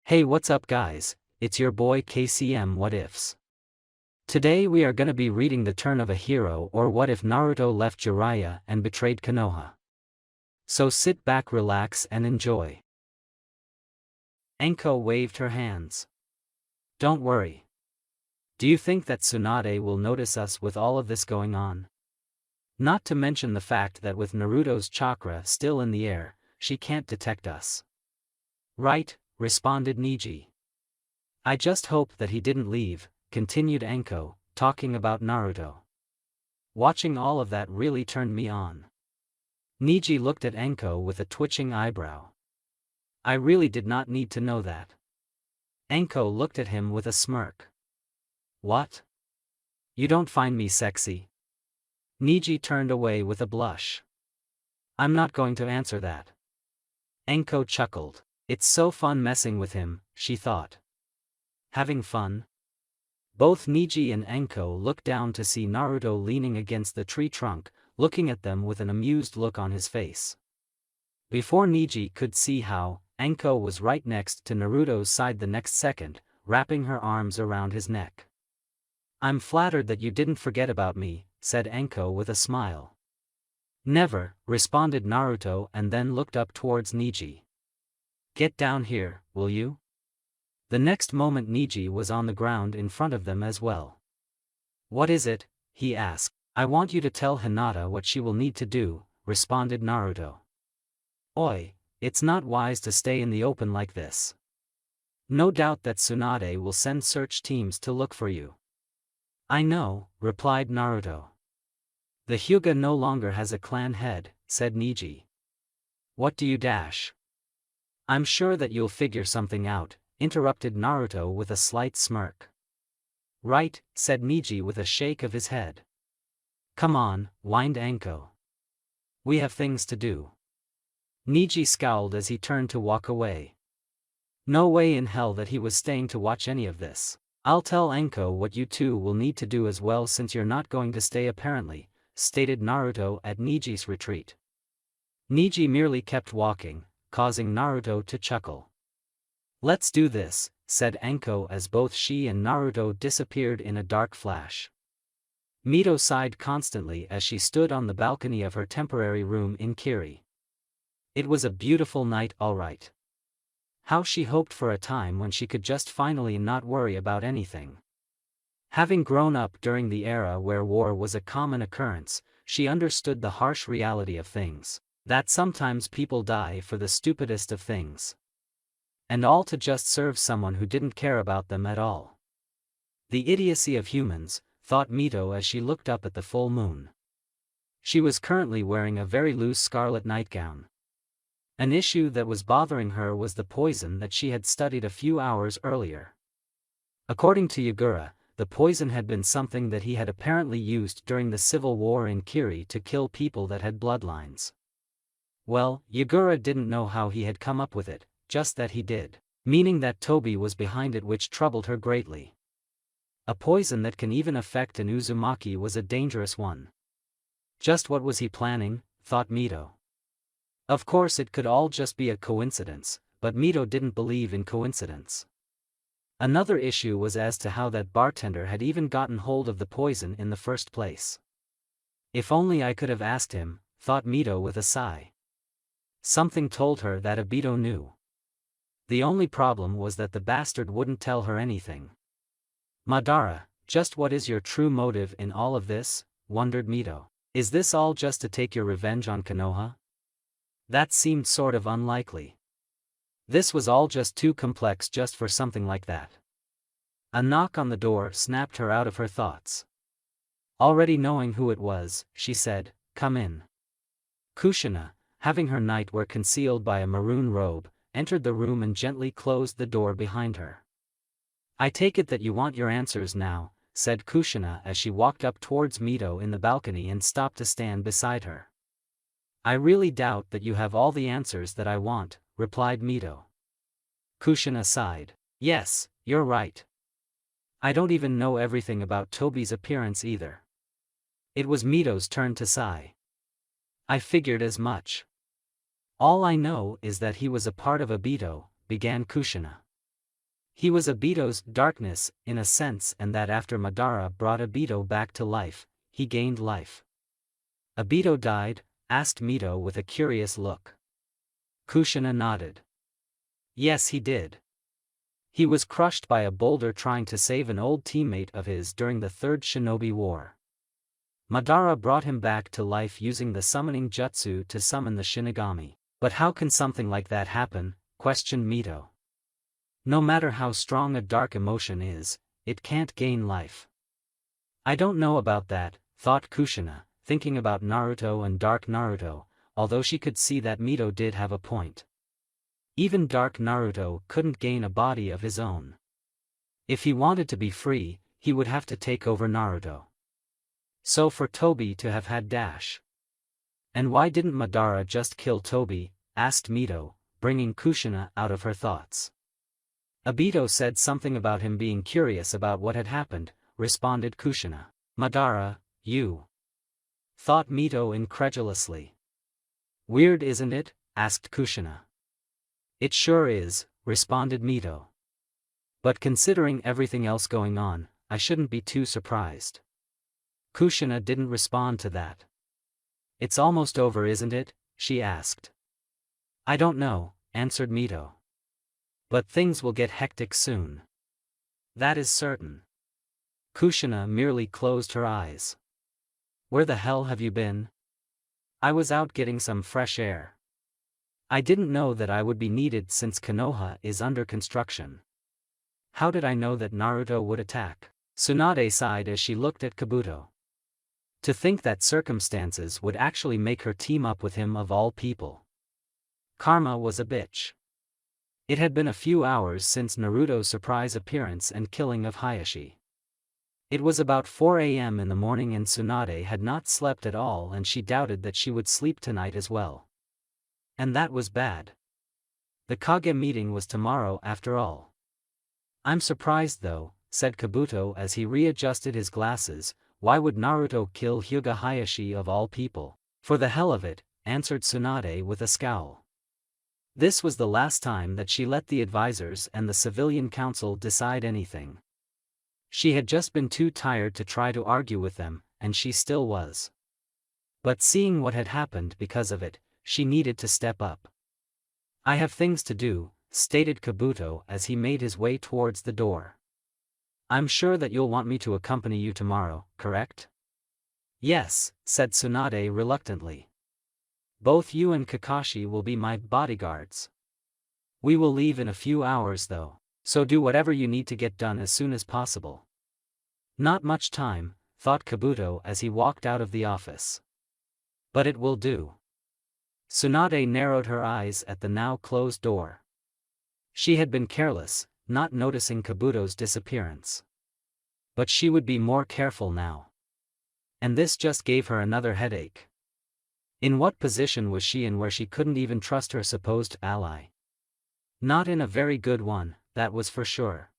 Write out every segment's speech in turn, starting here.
Hey, what's up guys, it's your boy KCM What Ifs. Today we are gonna be reading The Turn of a Hero, or What If Naruto Left Jiraiya and Betrayed Konoha. So sit back, relax and enjoy. Enko waved her hands. Don't worry. Do you think that Tsunade will notice us with all of this going on? Not to mention the fact that with Naruto's chakra still in the air, she can't detect us. Right, responded Neji. I just hope that he didn't leave, continued Enko, talking about Naruto. Watching all of that really turned me on. Neji looked at Enko with a twitching eyebrow. I really did not need to know that. Enko looked at him with a smirk. What? You don't find me sexy? Neji turned away with a blush. I'm not going to answer that. Enko chuckled. It's so fun messing with him, she thought. Having fun? Both Neji and Enko looked down to see Naruto leaning against the tree trunk, looking at them with an amused look on his face. Before Neji could see how, Enko was right next to Naruto's side the next second, wrapping her arms around his neck. I'm flattered that you didn't forget about me, said Enko with a smile. Never, responded Naruto and then looked up towards Neji. Get down here, will you? The next moment Neji was on the ground in front of them as well. What is it? He asked. I want you to tell Hinata what she will need to do, responded Naruto. Oi, it's not wise to stay in the open like this. No doubt that Tsunade will send search teams to look for you. I know, replied Naruto. The Hyuga no longer has a clan head, said Neji. What do you dash? I'm sure that you'll figure something out, interrupted Naruto with a slight smirk. Right, said Neji with a shake of his head. Come on, whined Enko. We have things to do. Neji scowled as he turned to walk away. No way in hell that he was staying to watch any of this. I'll tell Enko what you two will need to do as well since you're not going to stay apparently, stated Naruto at Neji's retreat. Neji merely kept walking, causing Naruto to chuckle. Let's do this, said Enko as both she and Naruto disappeared in a dark flash. Mito sighed constantly as she stood on the balcony of her temporary room in Kiri. It was a beautiful night, all right. How she hoped for a time when she could just finally not worry about anything. Having grown up during the era where war was a common occurrence, she understood the harsh reality of things. That sometimes people die for the stupidest of things. And all to just serve someone who didn't care about them at all. The idiocy of humans, thought Mito as she looked up at the full moon. She was currently wearing a very loose scarlet nightgown. An issue that was bothering her was the poison that she had studied a few hours earlier. According to Yagura, the poison had been something that he had apparently used during the civil war in Kiri to kill people that had bloodlines. Well, Yagura didn't know how he had come up with it, just that he did, meaning that Tobi was behind it, which troubled her greatly. A poison that can even affect an Uzumaki was a dangerous one. Just what was he planning, thought Mito. Of course it could all just be a coincidence, but Mito didn't believe in coincidence. Another issue was as to how that bartender had even gotten hold of the poison in the first place. If only I could have asked him, thought Mito with a sigh. Something told her that Obito knew. The only problem was that the bastard wouldn't tell her anything. Madara, just what is your true motive in all of this, wondered Mito. Is this all just to take your revenge on Konoha? That seemed sort of unlikely. This was all just too complex just for something like that. A knock on the door snapped her out of her thoughts. Already knowing who it was, she said, "Come in." Kushina, having her nightwear concealed by a maroon robe, entered the room and gently closed the door behind her. I take it that you want your answers now, said Kushina as she walked up towards Mito in the balcony and stopped to stand beside her. I really doubt that you have all the answers that I want, replied Mito. Kushina sighed. Yes, you're right. I don't even know everything about Tobi's appearance either. It was Mito's turn to sigh. I figured as much. All I know is that he was a part of Obito, began Kushina. He was Obito's darkness, in a sense, and that after Madara brought Obito back to life, he gained life. Obito died? Asked Mito with a curious look. Kushina nodded. Yes, he did. He was crushed by a boulder trying to save an old teammate of his during the Third Shinobi War. Madara brought him back to life using the summoning jutsu to summon the Shinigami. But how can something like that happen? Questioned Mito. No matter how strong a dark emotion is, it can't gain life. I don't know about that, thought Kushina, thinking about Naruto and Dark Naruto, although she could see that Mito did have a point. Even Dark Naruto couldn't gain a body of his own. If he wanted to be free, he would have to take over Naruto. So for Tobi to have had Dash. And why didn't Madara just kill Tobi? Asked Mito, bringing Kushina out of her thoughts. Obito said something about him being curious about what had happened, responded Kushina. Madara, you. Thought Mito incredulously. Weird, isn't it? Asked Kushina. It sure is, responded Mito. But considering everything else going on, I shouldn't be too surprised. Kushina didn't respond to that. It's almost over, isn't it? She asked. I don't know, answered Mito. But things will get hectic soon. That is certain. Kushina merely closed her eyes. Where the hell have you been? I was out getting some fresh air. I didn't know that I would be needed since Konoha is under construction. How did I know that Naruto would attack? Tsunade sighed as she looked at Kabuto. To think that circumstances would actually make her team up with him of all people. Karma was a bitch. It had been a few hours since Naruto's surprise appearance and killing of Hayashi. It was about 4 a.m. in the morning and Tsunade had not slept at all, and she doubted that she would sleep tonight as well. And that was bad. The Kage meeting was tomorrow after all. I'm surprised though, said Kabuto as he readjusted his glasses. Why would Naruto kill Hyuga Hayashi of all people? For the hell of it, answered Tsunade with a scowl. This was the last time that she let the advisors and the civilian council decide anything. She had just been too tired to try to argue with them, and she still was. But seeing what had happened because of it, she needed to step up. I have things to do, stated Kabuto as he made his way towards the door. I'm sure that you'll want me to accompany you tomorrow, correct? Yes, said Tsunade reluctantly. Both you and Kakashi will be my bodyguards. We will leave in a few hours though, so do whatever you need to get done as soon as possible. Not much time, thought Kabuto as he walked out of the office. But it will do. Tsunade narrowed her eyes at the now closed door. She had been careless, not noticing Kabuto's disappearance. But she would be more careful now. And this just gave her another headache. In what position was she in where she couldn't even trust her supposed ally? Not in a very good one, that was for sure.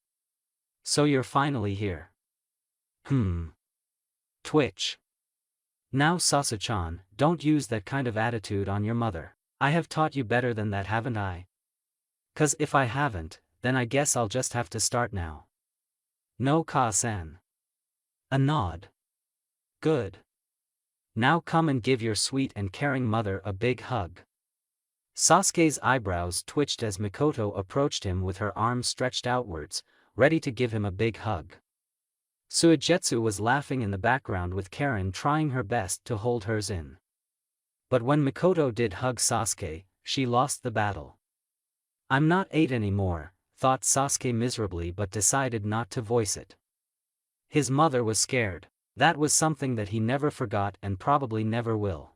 So you're finally here. Twitch. Now Sasuke-chan, don't use that kind of attitude on your mother. I have taught you better than that, haven't I? 'Cause if I haven't, then I guess I'll just have to start now. No, Ka-san. A nod. Good. Now come and give your sweet and caring mother a big hug. Sasuke's eyebrows twitched as Mikoto approached him with her arms stretched outwards, ready to give him a big hug. Suigetsu was laughing in the background with Karen trying her best to hold hers in. But when Mikoto did hug Sasuke, she lost the battle. I'm not 8 anymore, thought Sasuke miserably but decided not to voice it. His mother was scared. That was something that he never forgot and probably never will.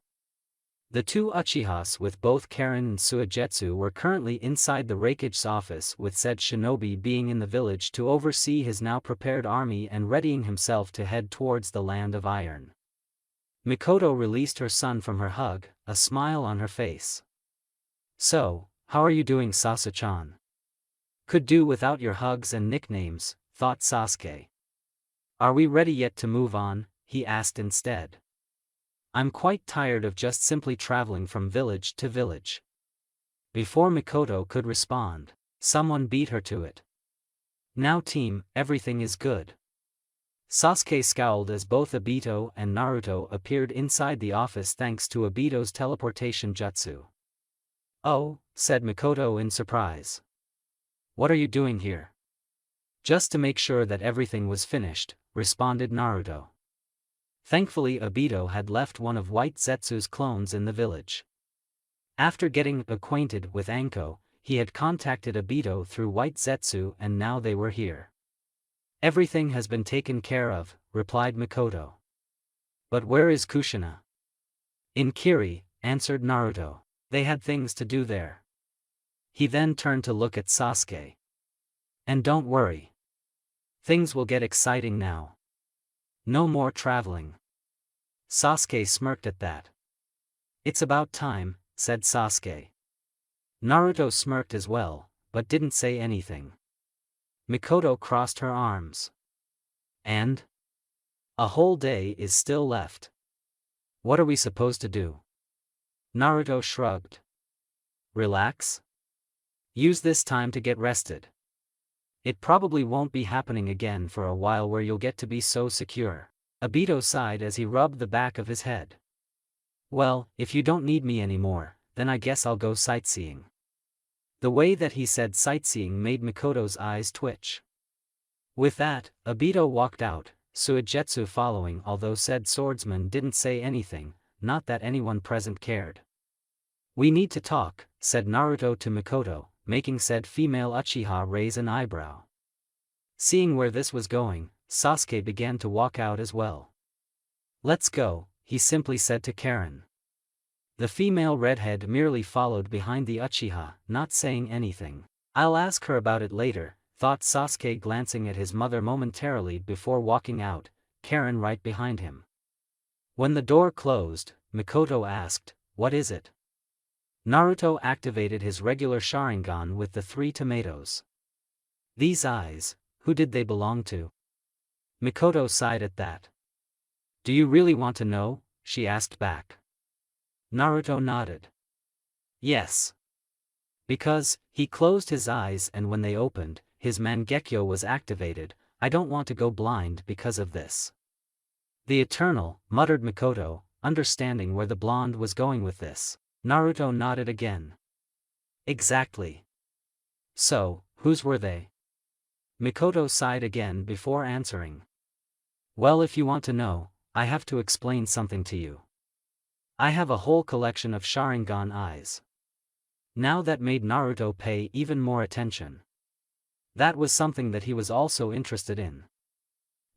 The two Uchihas with both Karen and Suigetsu were currently inside the Raikage's office, with said shinobi being in the village to oversee his now prepared army and readying himself to head towards the land of iron. Mikoto released her son from her hug, a smile on her face. So, how are you doing, Sasuke-chan? Could do without your hugs and nicknames, thought Sasuke. Are we ready yet to move on? He asked instead. I'm quite tired of just simply traveling from village to village. Before Mikoto could respond, someone beat her to it. Now team, everything is good. Sasuke scowled as both Obito and Naruto appeared inside the office thanks to Obito's teleportation jutsu. Oh, said Mikoto in surprise. What are you doing here? Just to make sure that everything was finished, responded Naruto. Thankfully Obito had left one of White Zetsu's clones in the village. After getting acquainted with Anko, he had contacted Obito through White Zetsu and now they were here. Everything has been taken care of, replied Mikoto. But where is Kushina? In Kiri, answered Naruto. They had things to do there. He then turned to look at Sasuke. And don't worry. Things will get exciting now. No more traveling. Sasuke smirked at that. It's about time, said Sasuke. Naruto smirked as well, but didn't say anything. Mikoto crossed her arms. And? A whole day is still left. What are we supposed to do? Naruto shrugged. Relax? Use this time to get rested. It probably won't be happening again for a while where you'll get to be so secure. Obito sighed as he rubbed the back of his head. Well, if you don't need me anymore, then I guess I'll go sightseeing. The way that he said sightseeing made Mikoto's eyes twitch. With that, Obito walked out, Suigetsu following, although said swordsman didn't say anything, not that anyone present cared. We need to talk, said Naruto to Mikoto, making said female Uchiha raise an eyebrow. Seeing where this was going, Sasuke began to walk out as well. Let's go, he simply said to Karen. The female redhead merely followed behind the Uchiha, not saying anything. I'll ask her about it later, thought Sasuke glancing at his mother momentarily before walking out, Karen right behind him. When the door closed, Mikoto asked, what is it? Naruto activated his regular Sharingan with the 3 tomatoes. These eyes, who did they belong to? Mikoto sighed at that. Do you really want to know? She asked back. Naruto nodded. Yes. Because, he closed his eyes and when they opened, his Mangekyo was activated. I don't want to go blind because of this. The Eternal, muttered Mikoto, understanding where the blonde was going with this. Naruto nodded again. Exactly. So, whose were they? Mikoto sighed again before answering. Well, if you want to know, I have to explain something to you. I have a whole collection of Sharingan eyes. Now that made Naruto pay even more attention. That was something that he was also interested in.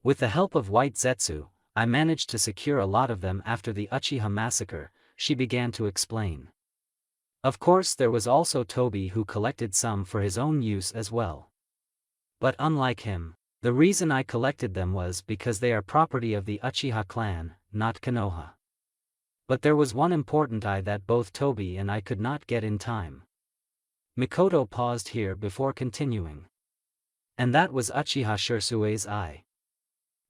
With the help of White Zetsu, I managed to secure a lot of them after the Uchiha massacre, she began to explain. Of course there was also Tobi who collected some for his own use as well. But unlike him, the reason I collected them was because they are property of the Uchiha clan, not Konoha. But there was one important eye that both Tobi and I could not get in time. Mikoto paused here before continuing. And that was Uchiha Shirsue's eye.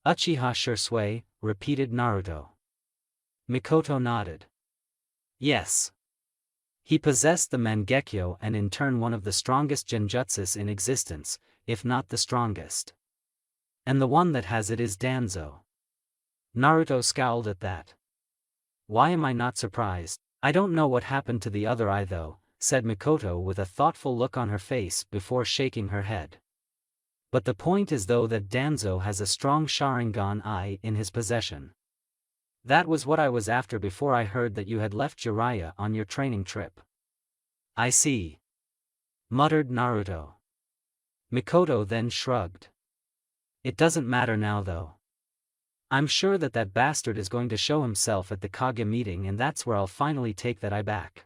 Uchiha Shirsue, repeated Naruto. Mikoto nodded. Yes. He possessed the Mangekyo and in turn one of the strongest genjutsus in existence, if not the strongest. And the one that has it is Danzo. Naruto scowled at that. Why am I not surprised? I don't know what happened to the other eye though, said Mikoto with a thoughtful look on her face before shaking her head. But the point is though that Danzo has a strong Sharingan eye in his possession. That was what I was after before I heard that you had left Jiraiya on your training trip. I see. Muttered Naruto. Mikoto then shrugged. It doesn't matter now though. I'm sure that that bastard is going to show himself at the Kage meeting and that's where I'll finally take that eye back.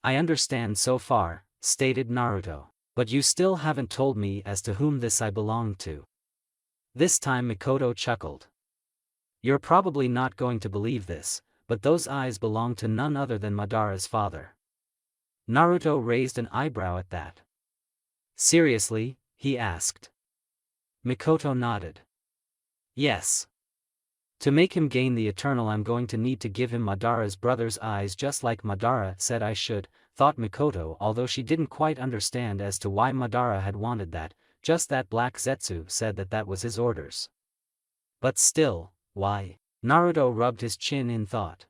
I understand so far, stated Naruto, but you still haven't told me as to whom this eye belonged to. This time Mikoto chuckled. You're probably not going to believe this, but those eyes belong to none other than Madara's father. Naruto raised an eyebrow at that. Seriously? He asked. Mikoto nodded. Yes. To make him gain the Eternal I'm going to need to give him Madara's brother's eyes just like Madara said I should, thought Mikoto although she didn't quite understand as to why Madara had wanted that, just that Black Zetsu said that that was his orders. But still, why? Naruto rubbed his chin in thought.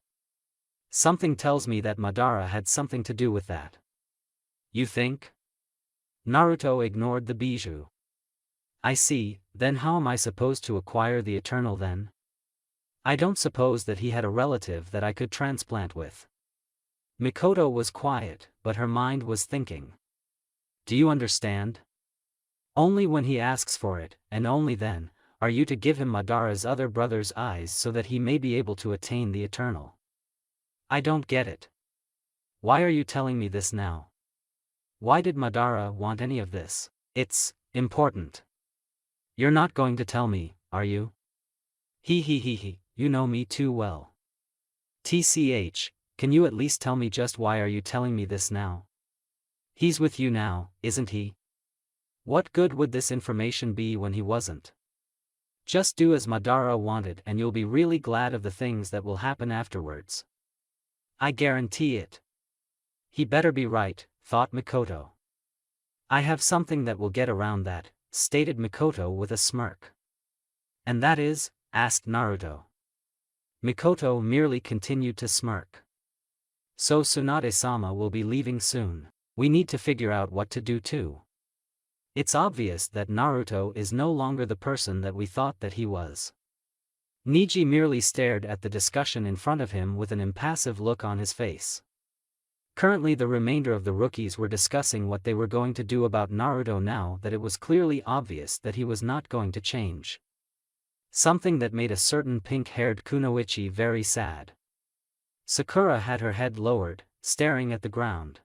Something tells me that Madara had something to do with that. You think? Naruto ignored the bijou. I see, then how am I supposed to acquire the Eternal then? I don't suppose that he had a relative that I could transplant with. Mikoto was quiet, but her mind was thinking. Do you understand? Only when he asks for it, and only then, are you to give him Madara's other brother's eyes so that he may be able to attain the Eternal. I don't get it. Why are you telling me this now? Why did Madara want any of this? It's important. You're not going to tell me, are you? He, you know me too well. TCH, can you at least tell me just why are you telling me this now? He's with you now, isn't he? What good would this information be when he wasn't? Just do as Madara wanted and you'll be really glad of the things that will happen afterwards. I guarantee it. He better be right, thought Mikoto. I have something that will get around that, stated Mikoto with a smirk. And that is? Asked Naruto. Mikoto merely continued to smirk. So Tsunade-sama will be leaving soon. We need to figure out what to do too. It's obvious that Naruto is no longer the person that we thought that he was. Neji merely stared at the discussion in front of him with an impassive look on his face. Currently the remainder of the rookies were discussing what they were going to do about Naruto now that it was clearly obvious that he was not going to change. Something that made a certain pink-haired kunoichi very sad. Sakura had her head lowered, staring at the ground.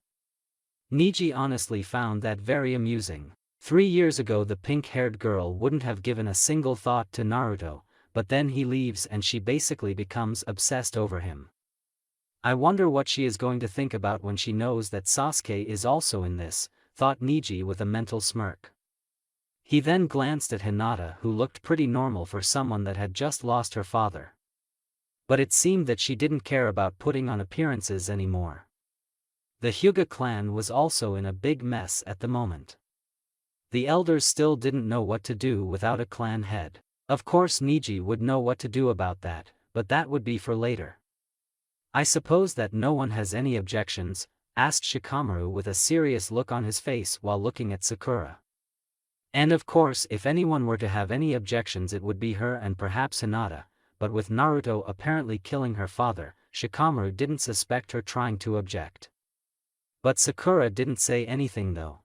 Neji honestly found that very amusing. 3 years ago the pink-haired girl wouldn't have given a single thought to Naruto, but then he leaves and she basically becomes obsessed over him. I wonder what she is going to think about when she knows that Sasuke is also in this, thought Neji with a mental smirk. He then glanced at Hinata, who looked pretty normal for someone that had just lost her father. But it seemed that she didn't care about putting on appearances anymore. The Hyuga clan was also in a big mess at the moment. The elders still didn't know what to do without a clan head. Of course Neji would know what to do about that, but that would be for later. I suppose that no one has any objections, asked Shikamaru with a serious look on his face while looking at Sakura. And of course if anyone were to have any objections it would be her and perhaps Hinata, but with Naruto apparently killing her father, Shikamaru didn't suspect her trying to object. But Sakura didn't say anything though.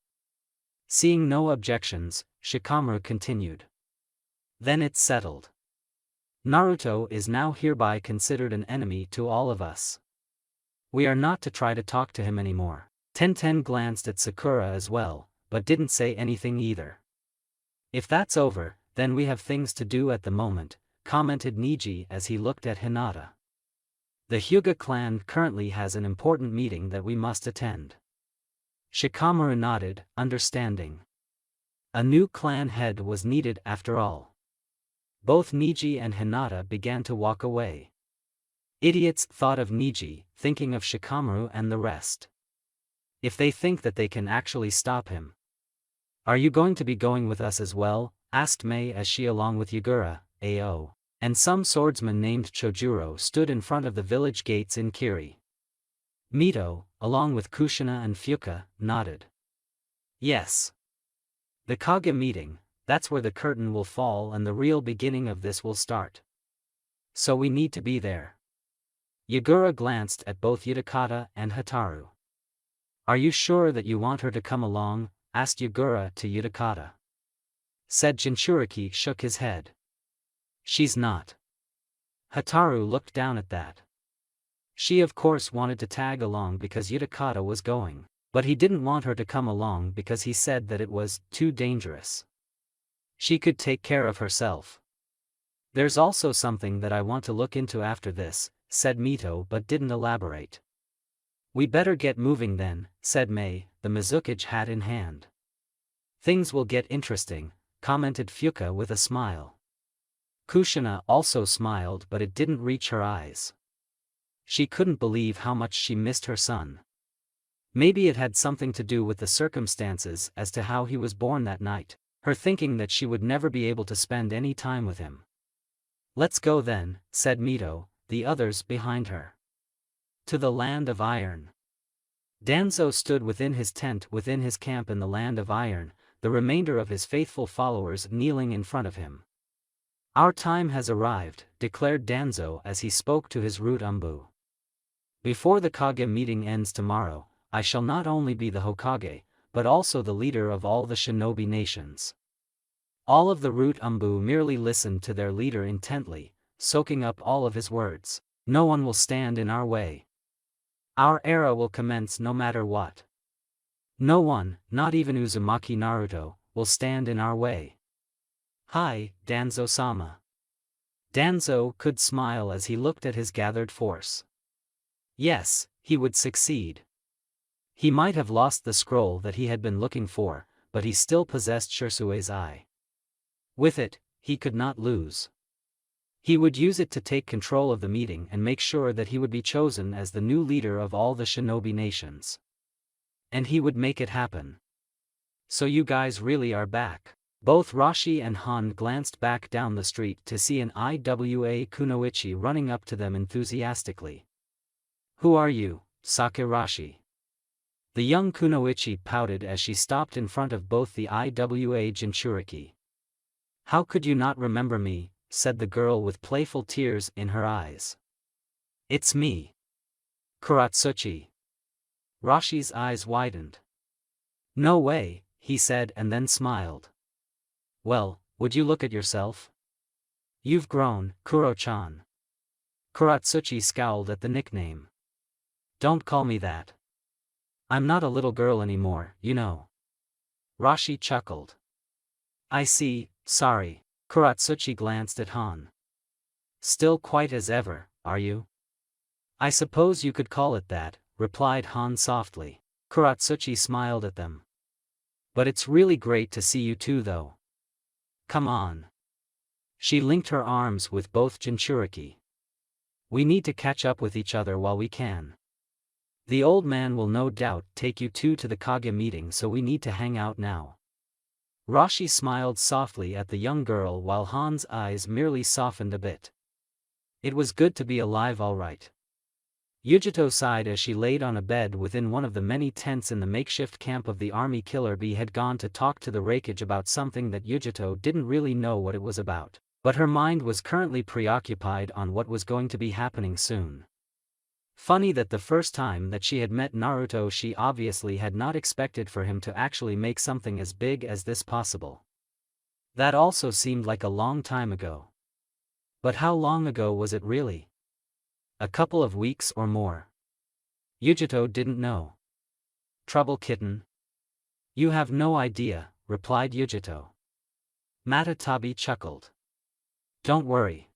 Seeing no objections, Shikamaru continued. Then it's settled. Naruto is now hereby considered an enemy to all of us. We are not to try to talk to him anymore. Tenten glanced at Sakura as well, but didn't say anything either. If that's over, then we have things to do at the moment, commented Neji as he looked at Hinata. The Hyuga clan currently has an important meeting that we must attend. Shikamaru nodded, understanding. A new clan head was needed after all. Both Neji and Hinata began to walk away. Idiots, thought of Neji, thinking of Shikamaru and the rest. If they think that they can actually stop him. Are you going to be going with us as well? Asked Mei as she along with Yagura, Ao, and some swordsman named Chojuro stood in front of the village gates in Kiri. Mito, along with Kushina and Fuka, nodded. Yes. The Kage meeting, that's where the curtain will fall and the real beginning of this will start. So we need to be there. Yagura glanced at both Yudakata and Hataru. Are you sure that you want her to come along? Asked Yagura to Yudakata. Said Jinchuriki shook his head. She's not. Hataru looked down at that. She of course wanted to tag along because Yudakata was going, but he didn't want her to come along because he said that it was too dangerous. She could take care of herself. There's also something that I want to look into after this, said Mito but didn't elaborate. We better get moving then, said Mei, the Mizukage hat in hand. Things will get interesting, commented Fuka with a smile. Kushina also smiled but it didn't reach her eyes. She couldn't believe how much she missed her son. Maybe it had something to do with the circumstances as to how he was born that night. her thinking that she would never be able to spend any time with him. "Let's go then," said Mito, the others behind her. "To the land of iron." Danzo stood within his tent within his camp in the land of iron, the remainder of his faithful followers kneeling in front of him. "Our time has arrived," declared Danzo as he spoke to his root Umbu. "Before the Kage meeting ends tomorrow, I shall not only be the Hokage, but also the leader of all the shinobi nations." All of the root Umbu merely listened to their leader intently, soaking up all of his words. "No one will stand in our way. Our era will commence no matter what. No one, not even Uzumaki Naruto, will stand in our way." "Hi, Danzo-sama." Danzo could smile as he looked at his gathered force. Yes, he would succeed. He might have lost the scroll that he had been looking for, but he still possessed Shirsue's eye. With it, he could not lose. He would use it to take control of the meeting and make sure that he would be chosen as the new leader of all the shinobi nations. And he would make it happen. "So you guys really are back." Both Rashi and Han glanced back down the street to see an Iwa Kunoichi running up to them enthusiastically. "Who are you, Sakirashi?" The young Kunoichi pouted as she stopped in front of both the Iwa Jinchuriki. "How could you not remember me?" said the girl with playful tears in her eyes. "It's me. Kuratsuchi." Rashi's eyes widened. "No way," he said and then smiled. "Well, would you look at yourself? You've grown, Kuro-chan." Kuratsuchi scowled at the nickname. "Don't call me that. I'm not a little girl anymore, you know." Rashi chuckled. "I see, sorry." Kuratsuchi glanced at Han. "Still quite as ever, are you?" "I suppose you could call it that," replied Han softly. Kuratsuchi smiled at them. "But it's really great to see you too though. Come on." She linked her arms with both Jinchuriki. "We need to catch up with each other while we can. The old man will no doubt take you two to the Kage meeting, so we need to hang out now." Rashi smiled softly at the young girl while Han's eyes merely softened a bit. It was good to be alive all right. Yujito sighed as she laid on a bed within one of the many tents in the makeshift camp of the army. Killer Bee had gone to talk to the Raikage about something that Yujito didn't really know what it was about, but her mind was currently preoccupied on what was going to be happening soon. Funny that the first time that she had met Naruto, she obviously had not expected for him to actually make something as big as this possible. That also seemed like a long time ago. But how long ago was it really? A couple of weeks or more? Yujito didn't know. "Trouble, kitten?" "You have no idea," replied Yujito. Matatabi chuckled. "Don't worry.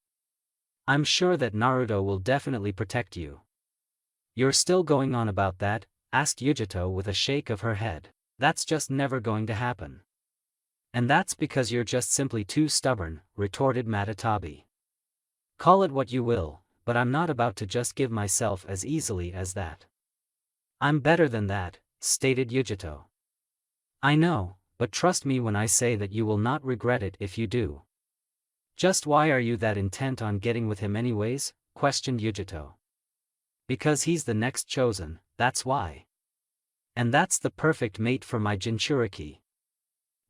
I'm sure that Naruto will definitely protect you." "You're still going on about that?" asked Yujito with a shake of her head. "That's just never going to happen." "And that's because you're just simply too stubborn," retorted Matatabi. "Call it what you will, but I'm not about to just give myself as easily as that." "I'm better than that," stated Yujito. "I know, but trust me when I say that you will not regret it if you do." "Just why are you that intent on getting with him anyways?" questioned Yujito. "Because he's the next chosen, that's why. And that's the perfect mate for my Jinchuriki."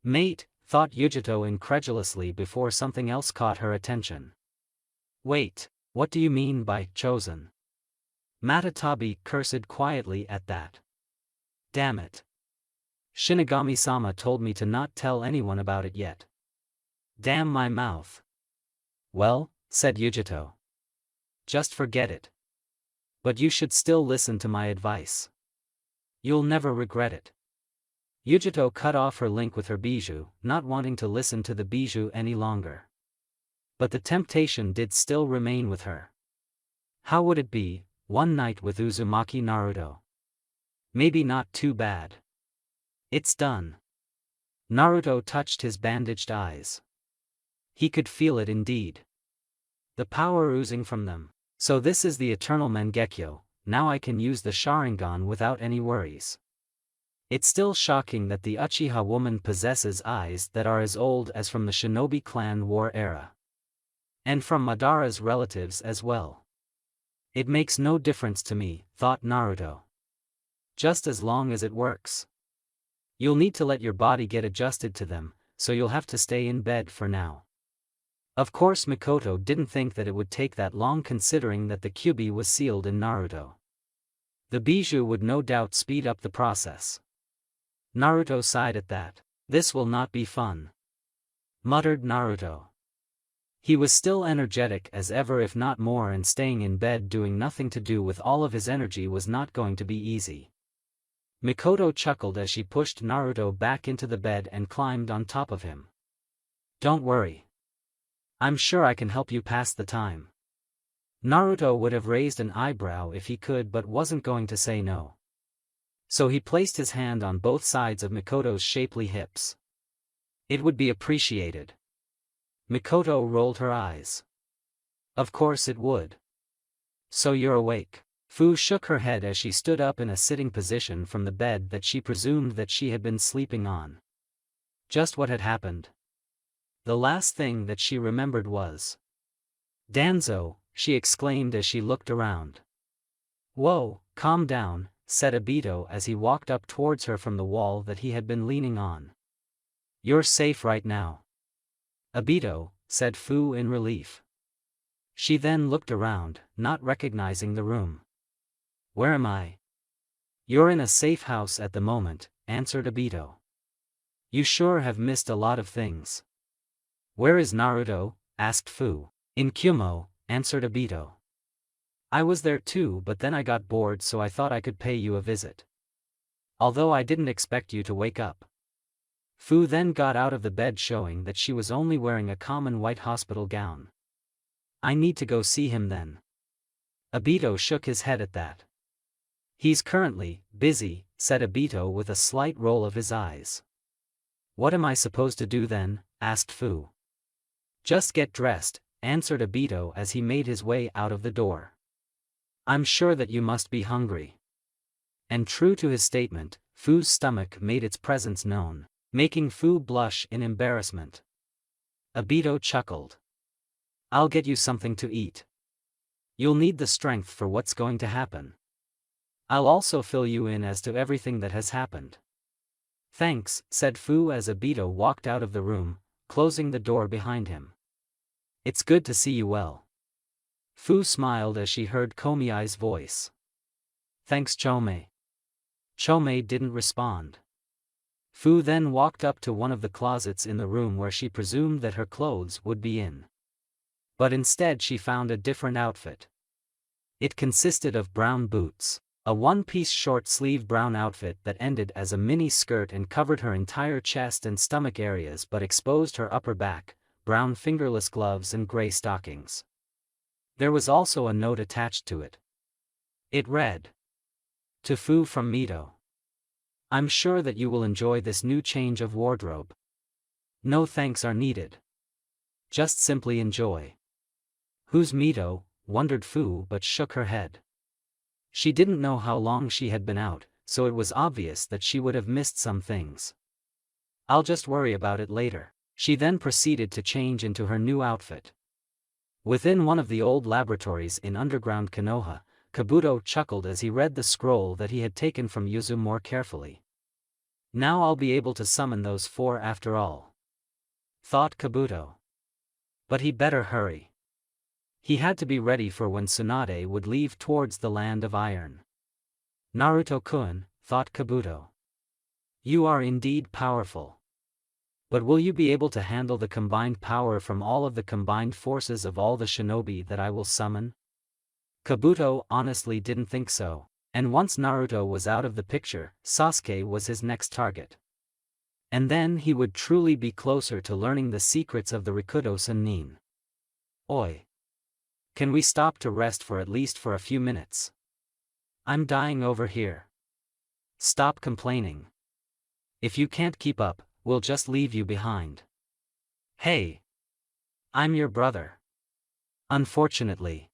"Mate?" thought Yujito incredulously before something else caught her attention. "Wait, what do you mean by chosen?" Matatabi cursed quietly at that. "Damn it. Shinigami-sama told me to not tell anyone about it yet. Damn my mouth." "Well," said Yujito, "just forget it. But you should still listen to my advice. You'll never regret it." Yujito cut off her link with her bijou, not wanting to listen to the bijou any longer. But the temptation did still remain with her. How would it be, one night with Uzumaki Naruto? Maybe not too bad. "It's done." Naruto touched his bandaged eyes. He could feel it indeed. The power oozing from them. "So this is the eternal Mangekyo, now I can use the Sharingan without any worries." It's still shocking that the Uchiha woman possesses eyes that are as old as from the Shinobi clan war era. And from Madara's relatives as well. It makes no difference to me, thought Naruto. Just as long as it works. You'll need to let your body get adjusted to them, so you'll have to stay in bed for now. Of course Mikoto didn't think that it would take that long considering that the Kyuubi was sealed in Naruto. The bijou would no doubt speed up the process. Naruto sighed at that. This will not be fun, muttered Naruto. He was still energetic as ever if not more, and staying in bed doing nothing to do with all of his energy was not going to be easy. Mikoto chuckled as she pushed Naruto back into the bed and climbed on top of him. Don't worry. I'm sure I can help you pass the time. Naruto would have raised an eyebrow if he could but wasn't going to say no. So he placed his hand on both sides of Mikoto's shapely hips. It would be appreciated. Mikoto rolled her eyes. Of course it would. So you're awake. Fu shook her head as she stood up in a sitting position from the bed that she presumed that she had been sleeping on. Just what had happened? The last thing that she remembered was Danzo, she exclaimed as she looked around. Whoa, calm down, said Obito as he walked up towards her from the wall that he had been leaning on. You're safe right now. Obito, said Fu in relief. She then looked around, not recognizing the room. Where am I? You're in a safe house at the moment, answered Obito. You sure have missed a lot of things. Where is Naruto? Asked Fu. In Kumo, answered Obito. I was there too, but then I got bored, so I thought I could pay you a visit. Although I didn't expect you to wake up. Fu then got out of the bed, showing that she was only wearing a common white hospital gown. I need to go see him then. Obito shook his head at that. He's currently busy, said Obito with a slight roll of his eyes. What am I supposed to do then? Asked Fu. Just get dressed, answered Obito as he made his way out of the door. I'm sure that you must be hungry. And true to his statement, Fu's stomach made its presence known, making Fu blush in embarrassment. Obito chuckled. I'll get you something to eat. You'll need the strength for what's going to happen. I'll also fill you in as to everything that has happened. Thanks, said Fu as Obito walked out of the room, closing the door behind him. It's good to see you well. Fu smiled as she heard Komiai's voice. Thanks, Chome. Chome didn't respond. Fu then walked up to one of the closets in the room where she presumed that her clothes would be in. But instead she found a different outfit. It consisted of brown boots, a one-piece short-sleeve brown outfit that ended as a mini skirt and covered her entire chest and stomach areas but exposed her upper back, brown fingerless gloves and gray stockings. There was also a note attached to it. It read, To Fu from Mito. I'm sure that you will enjoy this new change of wardrobe. No thanks are needed. Just simply enjoy. Who's Mito? Wondered Fu but shook her head. She didn't know how long she had been out, so it was obvious that she would have missed some things. I'll just worry about it later. She then proceeded to change into her new outfit. Within one of the old laboratories in underground Konoha, Kabuto chuckled as he read the scroll that he had taken from Yuzu more carefully. Now I'll be able to summon those four after all, thought Kabuto. But he better hurry. He had to be ready for when Tsunade would leave towards the land of iron. Naruto-kun, thought Kabuto. You are indeed powerful. But will you be able to handle the combined power from all of the combined forces of all the shinobi that I will summon? Kabuto honestly didn't think so, and once Naruto was out of the picture, Sasuke was his next target. And then he would truly be closer to learning the secrets of the Rikudo Sennin. Oi! Can we stop to rest for at least for a few minutes? I'm dying over here. Stop complaining. If you can't keep up, we'll just leave you behind. Hey! I'm your brother. Unfortunately.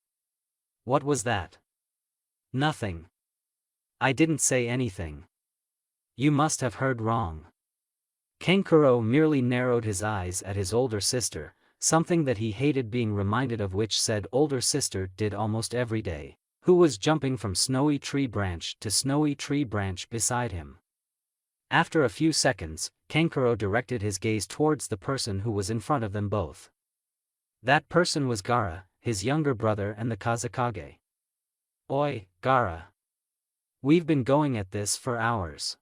What was that? Nothing. I didn't say anything. You must have heard wrong. Kankuro merely narrowed his eyes at his older sister, something that he hated being reminded of, which said older sister did almost every day, who was jumping from snowy tree branch to snowy tree branch beside him. After a few seconds, Kankuro directed his gaze towards the person who was in front of them both. That person was Gaara, his younger brother and the Kazekage. Oi, Gaara. We've been going at this for hours.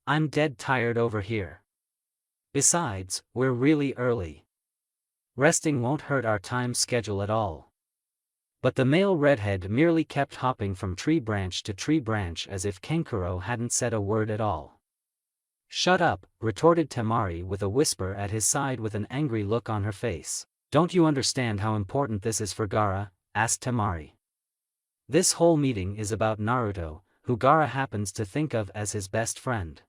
I'm dead tired over here. Besides, we're really early. Resting won't hurt our time schedule at all. But the male redhead merely kept hopping from tree branch to tree branch as if Kankuro hadn't said a word at all. Shut up, retorted Temari with a whisper at his side with an angry look on her face. Don't you understand how important this is for Gaara? Asked Temari. This whole meeting is about Naruto, who Gaara happens to think of as his best friend.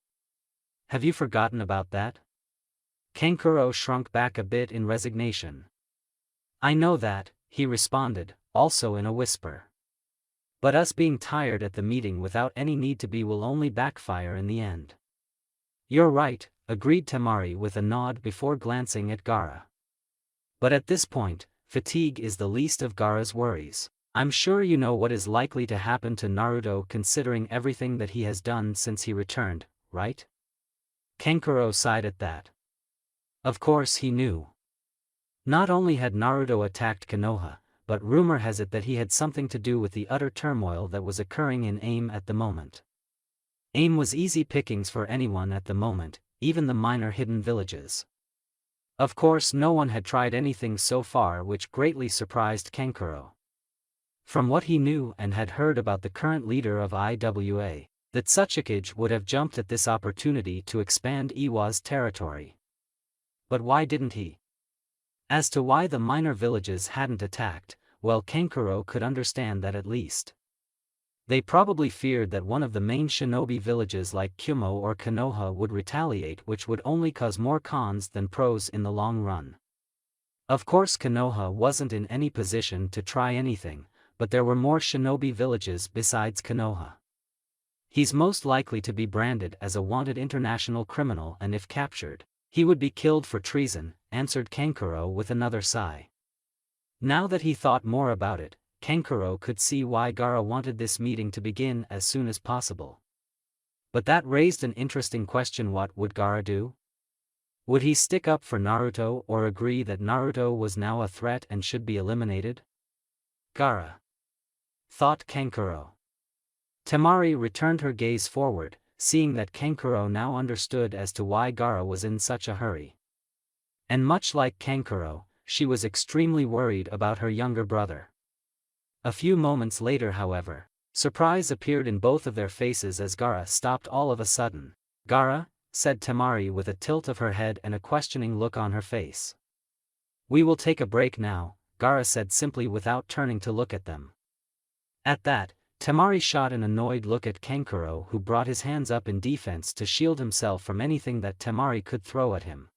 Have you forgotten about that? Kankuro shrunk back a bit in resignation. I know that, he responded, also in a whisper. But us being tired at the meeting without any need to be will only backfire in the end. You're right, agreed Temari with a nod before glancing at Gaara. But at this point, fatigue is the least of Gaara's worries. I'm sure you know what is likely to happen to Naruto considering everything that he has done since he returned, right? Kankuro sighed at that. Of course he knew. Not only had Naruto attacked Konoha, but rumor has it that he had something to do with the utter turmoil that was occurring in AIM at the moment. AIM was easy pickings for anyone at the moment, even the minor hidden villages. Of course no one had tried anything so far, which greatly surprised Kankuro. From what he knew and had heard about the current leader of IWA, that Tsuchikage would have jumped at this opportunity to expand Iwa's territory. But why didn't he? As to why the minor villages hadn't attacked, well, Kankuro could understand that at least. They probably feared that one of the main shinobi villages like Kumo or Konoha would retaliate, which would only cause more cons than pros in the long run. Of course Konoha wasn't in any position to try anything, but there were more shinobi villages besides Konoha. He's most likely to be branded as a wanted international criminal, and if captured, he would be killed for treason, answered Kankuro with another sigh. Now that he thought more about it, Kankuro could see why Gaara wanted this meeting to begin as soon as possible. But that raised an interesting question: what would Gaara do? Would he stick up for Naruto or agree that Naruto was now a threat and should be eliminated? Gaara, thought Kankuro. Temari returned her gaze forward, seeing that Kankuro now understood as to why Gaara was in such a hurry. And much like Kankuro, she was extremely worried about her younger brother. A few moments later, however, surprise appeared in both of their faces as Gaara stopped all of a sudden. Gaara, said Temari with a tilt of her head and a questioning look on her face. We will take a break now, Gaara said simply without turning to look at them. At that, Temari shot an annoyed look at Kankuro, who brought his hands up in defense to shield himself from anything that Temari could throw at him.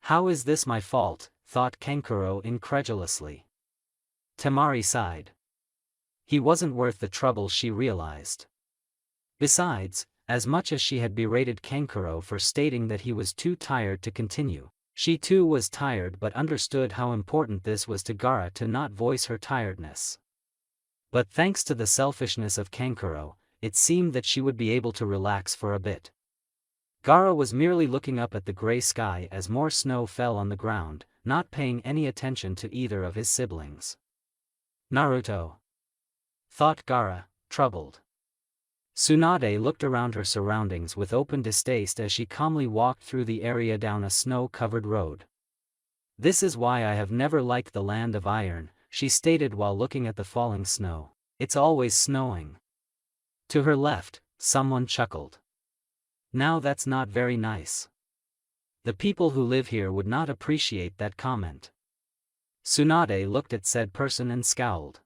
How is this my fault? Thought Kankuro incredulously. Temari sighed. He wasn't worth the trouble, she realized. Besides, as much as she had berated Kankuro for stating that he was too tired to continue, she too was tired but understood how important this was to Gaara to not voice her tiredness. But thanks to the selfishness of Kankuro, it seemed that she would be able to relax for a bit. Gaara was merely looking up at the gray sky as more snow fell on the ground, not paying any attention to either of his siblings. Naruto, thought Gaara, troubled. Tsunade looked around her surroundings with open distaste as she calmly walked through the area down a snow-covered road. This is why I have never liked the land of iron, she stated while looking at the falling snow. It's always snowing. To her left, someone chuckled. Now that's not very nice. The people who live here would not appreciate that comment. Tsunade looked at said person and scowled.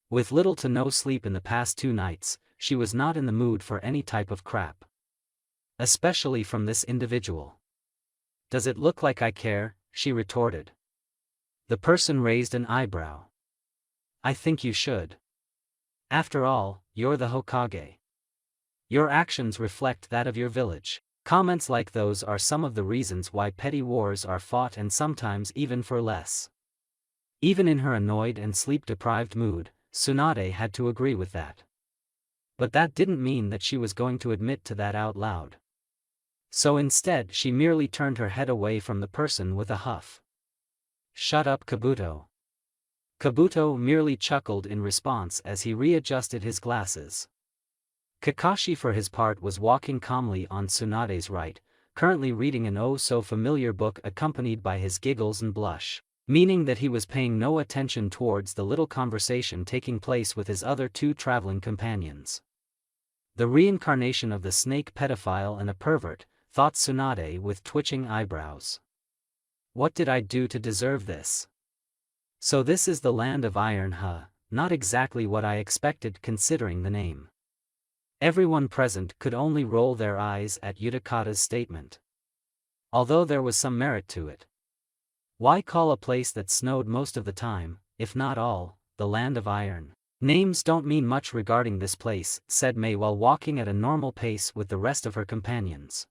With little to no sleep in the past 2 nights, she was not in the mood for any type of crap. Especially from this individual. Does it look like I care? She retorted. The person raised an eyebrow. I think you should. After all, you're the Hokage. Your actions reflect that of your village. Comments like those are some of the reasons why petty wars are fought, and sometimes even for less. Even in her annoyed and sleep-deprived mood, Tsunade had to agree with that. But that didn't mean that she was going to admit to that out loud. So instead she merely turned her head away from the person with a huff. "Shut up, Kabuto." Kabuto merely chuckled in response as he readjusted his glasses. Kakashi for his part was walking calmly on Tsunade's right, currently reading an oh-so-familiar book accompanied by his giggles and blush, meaning that he was paying no attention towards the little conversation taking place with his other two traveling companions. The reincarnation of the snake pedophile and a pervert, thought Tsunade with twitching eyebrows. What did I do to deserve this? So this is the land of iron, huh? Not exactly what I expected considering the name. Everyone present could only roll their eyes at Utakata's statement. Although there was some merit to it. Why call a place that snowed most of the time, if not all, the land of iron? Names don't mean much regarding this place, said Mei while walking at a normal pace with the rest of her companions.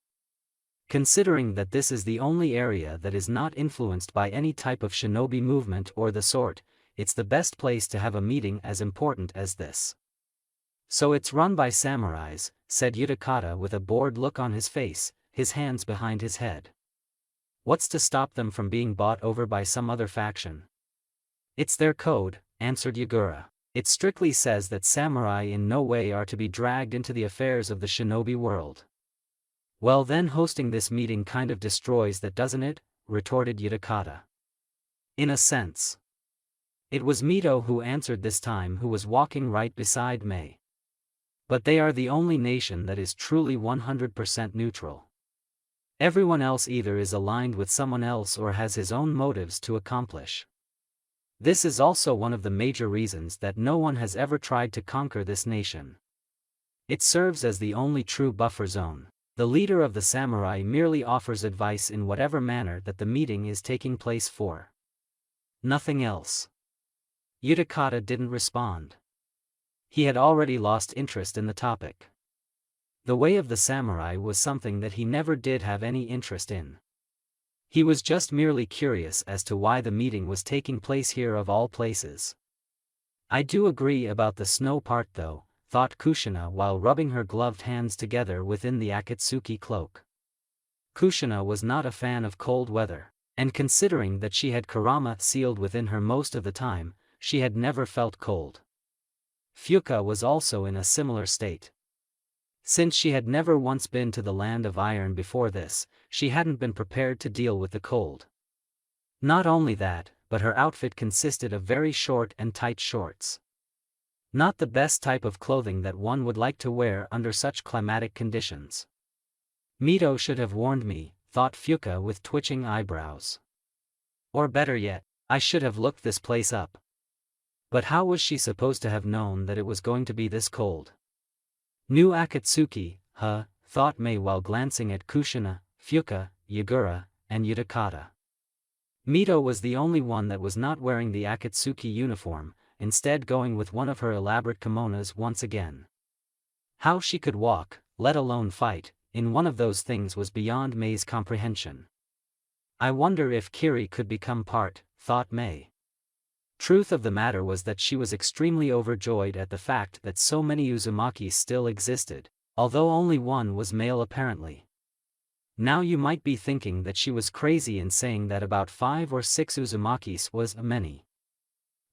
Considering that this is the only area that is not influenced by any type of shinobi movement or the sort, it's the best place to have a meeting as important as this. So it's run by samurais, said Utakata with a bored look on his face, his hands behind his head. What's to stop them from being bought over by some other faction? It's their code, answered Yagura. It strictly says that samurai in no way are to be dragged into the affairs of the shinobi world. Well then hosting this meeting kind of destroys that, doesn't it? Retorted Utakata. In a sense. It was Mito who answered this time, who was walking right beside Mei. But they are the only nation that is truly 100% neutral. Everyone else either is aligned with someone else or has his own motives to accomplish. This is also one of the major reasons that no one has ever tried to conquer this nation. It serves as the only true buffer zone. The leader of the samurai merely offers advice in whatever manner that the meeting is taking place for. Nothing else. Utakata didn't respond. He had already lost interest in the topic. The way of the samurai was something that he never did have any interest in. He was just merely curious as to why the meeting was taking place here of all places. I do agree about the snow part though, thought Kushina while rubbing her gloved hands together within the Akatsuki cloak. Kushina was not a fan of cold weather, and considering that she had Kurama sealed within her most of the time, she had never felt cold. Fuka was also in a similar state. Since she had never once been to the land of iron before this, she hadn't been prepared to deal with the cold. Not only that, but her outfit consisted of very short and tight shorts. Not the best type of clothing that one would like to wear under such climatic conditions. Mito should have warned me, thought Fuka with twitching eyebrows. Or better yet, I should have looked this place up. But how was she supposed to have known that it was going to be this cold? New Akatsuki, huh, thought Mei while glancing at Kushina, Fuka, Yagura, and Utakata. Mito was the only one that was not wearing the Akatsuki uniform, instead going with one of her elaborate kimonos once again. How she could walk, let alone fight, in one of those things was beyond Mei's comprehension. I wonder if Kiri could become part, thought Mei. Truth of the matter was that she was extremely overjoyed at the fact that so many Uzumakis still existed, although only one was male apparently. Now you might be thinking that she was crazy in saying that about 5 or 6 Uzumakis was many.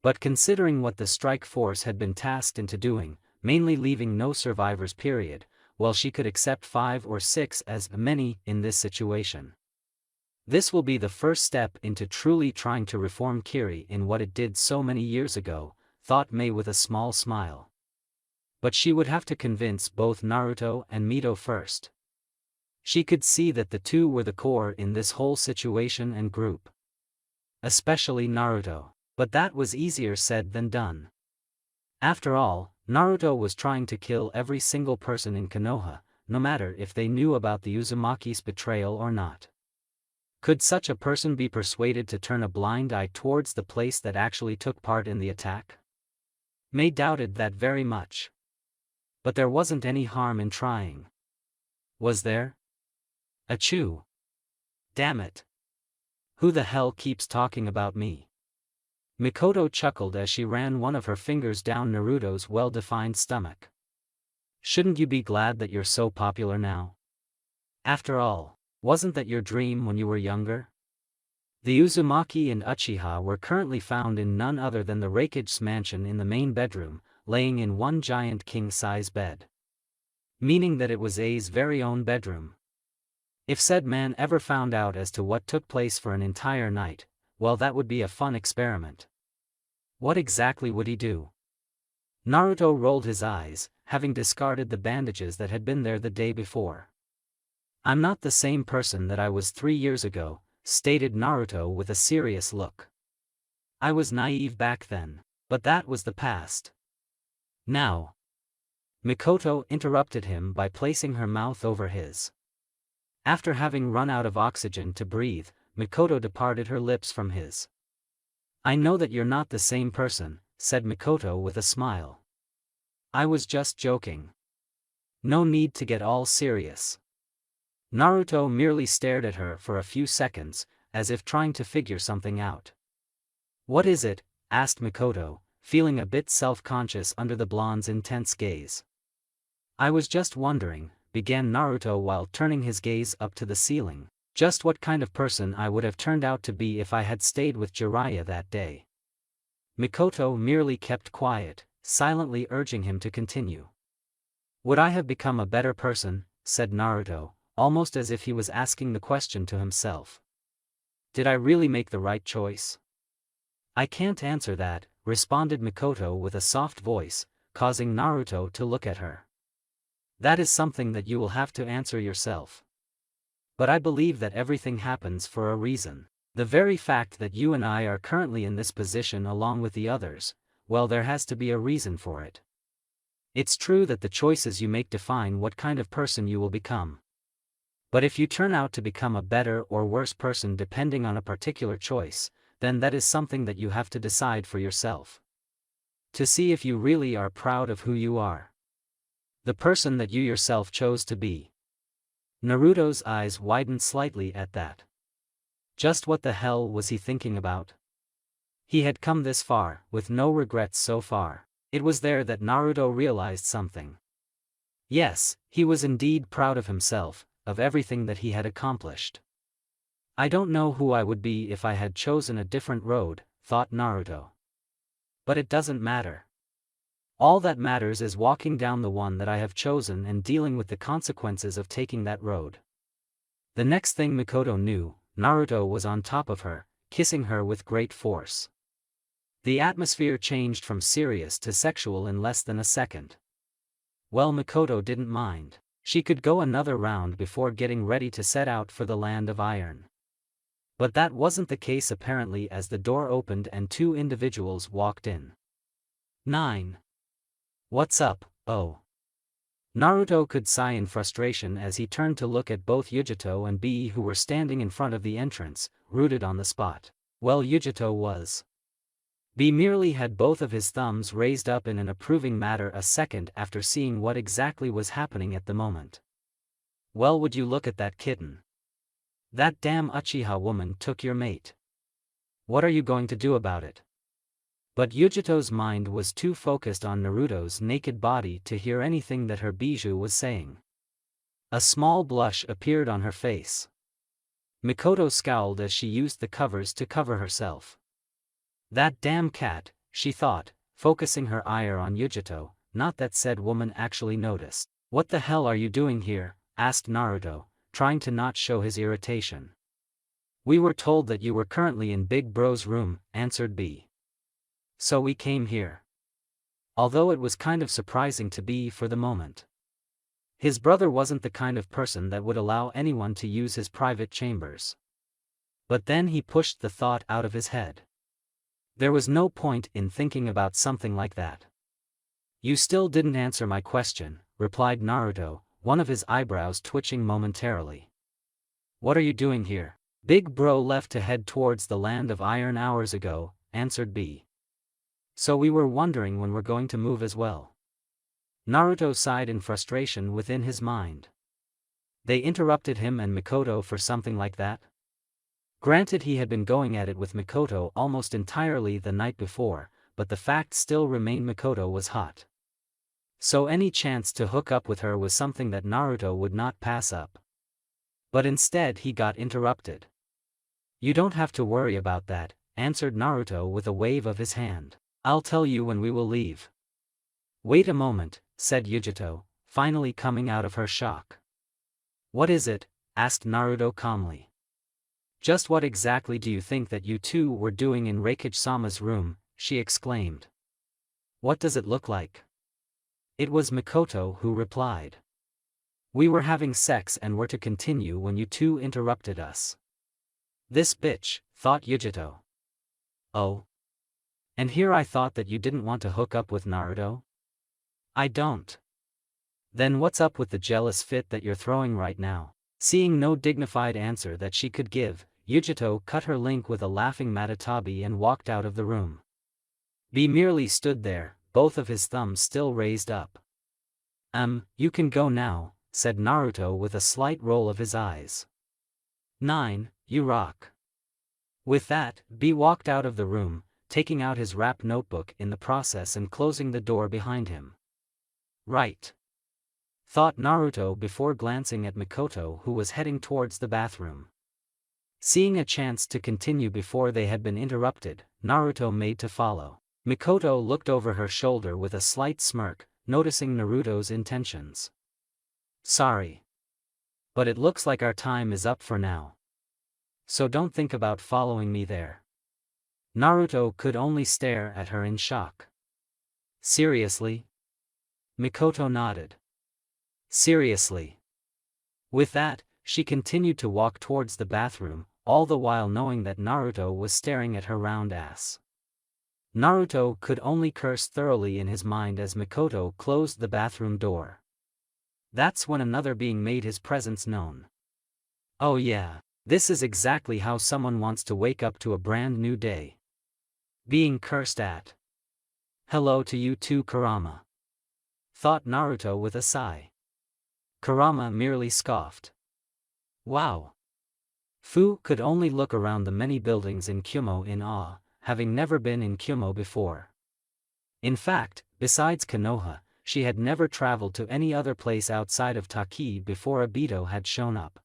But considering what the strike force had been tasked into doing, mainly leaving no survivors period, well she could accept 5 or 6 as many in this situation. This will be the first step into truly trying to reform Kiri in what it did so many years ago, thought Mei with a small smile. But she would have to convince both Naruto and Mito first. She could see that the two were the core in this whole situation and group. Especially Naruto, but that was easier said than done. After all, Naruto was trying to kill every single person in Konoha, no matter if they knew about the Uzumaki's betrayal or not. Could such a person be persuaded to turn a blind eye towards the place that actually took part in the attack? Mei doubted that very much. But there wasn't any harm in trying. Was there? Achoo. Damn it. Who the hell keeps talking about me? Mikoto chuckled as she ran one of her fingers down Naruto's well-defined stomach. Shouldn't you be glad that you're so popular now? After all, wasn't that your dream when you were younger? The Uzumaki and Uchiha were currently found in none other than the Raikage's mansion in the main bedroom, laying in one giant king-size bed. Meaning that it was A's very own bedroom. If said man ever found out as to what took place for an entire night, well, that would be a fun experiment. What exactly would he do? Naruto rolled his eyes, having discarded the bandages that had been there the day before. I'm not the same person that I was 3 years ago, stated Naruto with a serious look. I was naive back then, but that was the past. Now. Mikoto interrupted him by placing her mouth over his. After having run out of oxygen to breathe, Mikoto departed her lips from his. I know that you're not the same person, said Mikoto with a smile. I was just joking. No need to get all serious. Naruto merely stared at her for a few seconds, as if trying to figure something out. What is it? Asked Mikoto, feeling a bit self-conscious under the blonde's intense gaze. I was just wondering, began Naruto while turning his gaze up to the ceiling, just what kind of person I would have turned out to be if I had stayed with Jiraiya that day. Mikoto merely kept quiet, silently urging him to continue. Would I have become a better person? Said Naruto, almost as if he was asking the question to himself. Did I really make the right choice? I can't answer that, responded Mikoto with a soft voice, causing Naruto to look at her. That is something that you will have to answer yourself. But I believe that everything happens for a reason. The very fact that you and I are currently in this position along with the others, well, there has to be a reason for it. It's true that the choices you make define what kind of person you will become. But if you turn out to become a better or worse person depending on a particular choice, then that is something that you have to decide for yourself. To see if you really are proud of who you are. The person that you yourself chose to be. Naruto's eyes widened slightly at that. Just what the hell was he thinking about? He had come this far, with no regrets so far. It was there that Naruto realized something. Yes, he was indeed proud of himself, of everything that he had accomplished. I don't know who I would be if I had chosen a different road, thought Naruto. But it doesn't matter. All that matters is walking down the one that I have chosen and dealing with the consequences of taking that road. The next thing Mikoto knew, Naruto was on top of her, kissing her with great force. The atmosphere changed from serious to sexual in less than a second. Well, Mikoto didn't mind. She could go another round before getting ready to set out for the land of iron. But that wasn't the case apparently, as the door opened and 2 individuals walked in. 9. What's up, oh? Naruto could sigh in frustration as he turned to look at both Yujito and Bee, who were standing in front of the entrance, rooted on the spot. Well, Yujito was. Bee merely had both of his thumbs raised up in an approving manner a second after seeing what exactly was happening at the moment. Well, would you look at that kitten? That damn Uchiha woman took your mate. What are you going to do about it? But Yujito's mind was too focused on Naruto's naked body to hear anything that her bijou was saying. A small blush appeared on her face. Mikoto scowled as she used the covers to cover herself. That damn cat, she thought, focusing her ire on Yujito, not that said woman actually noticed. What the hell are you doing here? Asked Naruto, trying to not show his irritation. We were told that you were currently in Big Bro's room, answered Bee. So we came here. Although it was kind of surprising to Bee for the moment. His brother wasn't the kind of person that would allow anyone to use his private chambers. But then he pushed the thought out of his head. There was no point in thinking about something like that. You still didn't answer my question, replied Naruto, one of his eyebrows twitching momentarily. What are you doing here? Big Bro left to head towards the land of iron hours ago, answered Bee. So we were wondering when we're going to move as well. Naruto sighed in frustration within his mind. They interrupted him and Mikoto for something like that? Granted, he had been going at it with Mikoto almost entirely the night before, but the fact still remained Mikoto was hot. So any chance to hook up with her was something that Naruto would not pass up. But instead he got interrupted. "You don't have to worry about that," answered Naruto with a wave of his hand. "I'll tell you when we will leave." "Wait a moment," said Yujito, finally coming out of her shock. "What is it?" asked Naruto calmly. "Just what exactly do you think that you two were doing in Reikage-sama's room?" she exclaimed. "What does it look like?" It was Mikoto who replied. "We were having sex and were to continue when you two interrupted us." "This bitch," thought Yujito. "Oh. And here I thought that you didn't want to hook up with Naruto?" "I don't." "Then what's up with the jealous fit that you're throwing right now?" Seeing no dignified answer that she could give, Yujito cut her link with a laughing Matatabi and walked out of the room. B merely stood there, both of his thumbs still raised up. You can go now," said Naruto with a slight roll of his eyes. 9, you rock." With that, B walked out of the room, taking out his rap notebook in the process and closing the door behind him. "Right," thought Naruto before glancing at Mikoto, who was heading towards the bathroom. Seeing a chance to continue before they had been interrupted, Naruto made to follow. Mikoto looked over her shoulder with a slight smirk, noticing Naruto's intentions. "Sorry. But it looks like our time is up for now. So don't think about following me there." Naruto could only stare at her in shock. "Seriously?" Mikoto nodded. "Seriously." With that, she continued to walk towards the bathroom, all the while knowing that Naruto was staring at her round ass. Naruto could only curse thoroughly in his mind as Mikoto closed the bathroom door. That's when another being made his presence known. Oh yeah, this is exactly how someone wants to wake up to a brand new day. Being cursed at. "Hello to you too, Kurama," thought Naruto with a sigh. Kurama merely scoffed. "Wow." Fu could only look around the many buildings in Kyumo in awe, having never been in Kyumo before. In fact, besides Konoha, she had never traveled to any other place outside of Taki before Obito had shown up.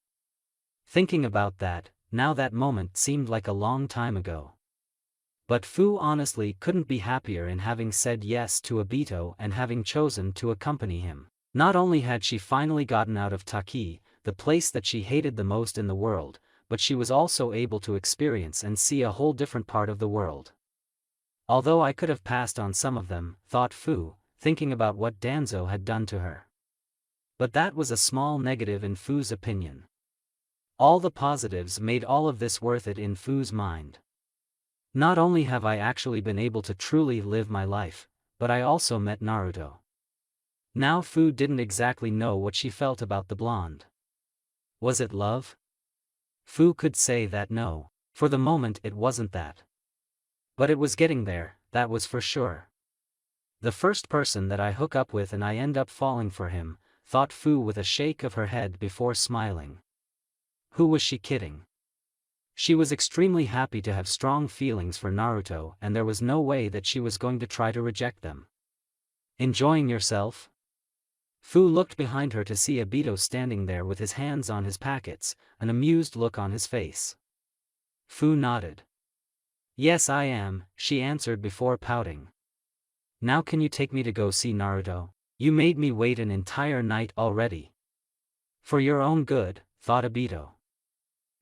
Thinking about that, now that moment seemed like a long time ago. But Fu honestly couldn't be happier in having said yes to Obito and having chosen to accompany him. Not only had she finally gotten out of Taki, the place that she hated the most in the world, but she was also able to experience and see a whole different part of the world. Although I could have passed on some of them, thought Fu, thinking about what Danzo had done to her. But that was a small negative in Fu's opinion. All the positives made all of this worth it in Fu's mind. Not only have I actually been able to truly live my life, but I also met Naruto. Now Fu didn't exactly know what she felt about the blonde. Was it love? Fu could say that no, for the moment it wasn't that. But it was getting there, that was for sure. The first person that I hook up with and I end up falling for him, thought Fu with a shake of her head before smiling. Who was she kidding? She was extremely happy to have strong feelings for Naruto and there was no way that she was going to try to reject them. Enjoying yourself? Fu looked behind her to see Obito standing there with his hands on his packets, an amused look on his face. Fu nodded. "Yes, I am," she answered before pouting. "Now can you take me to go see Naruto? You made me wait an entire night already." For your own good, thought Obito.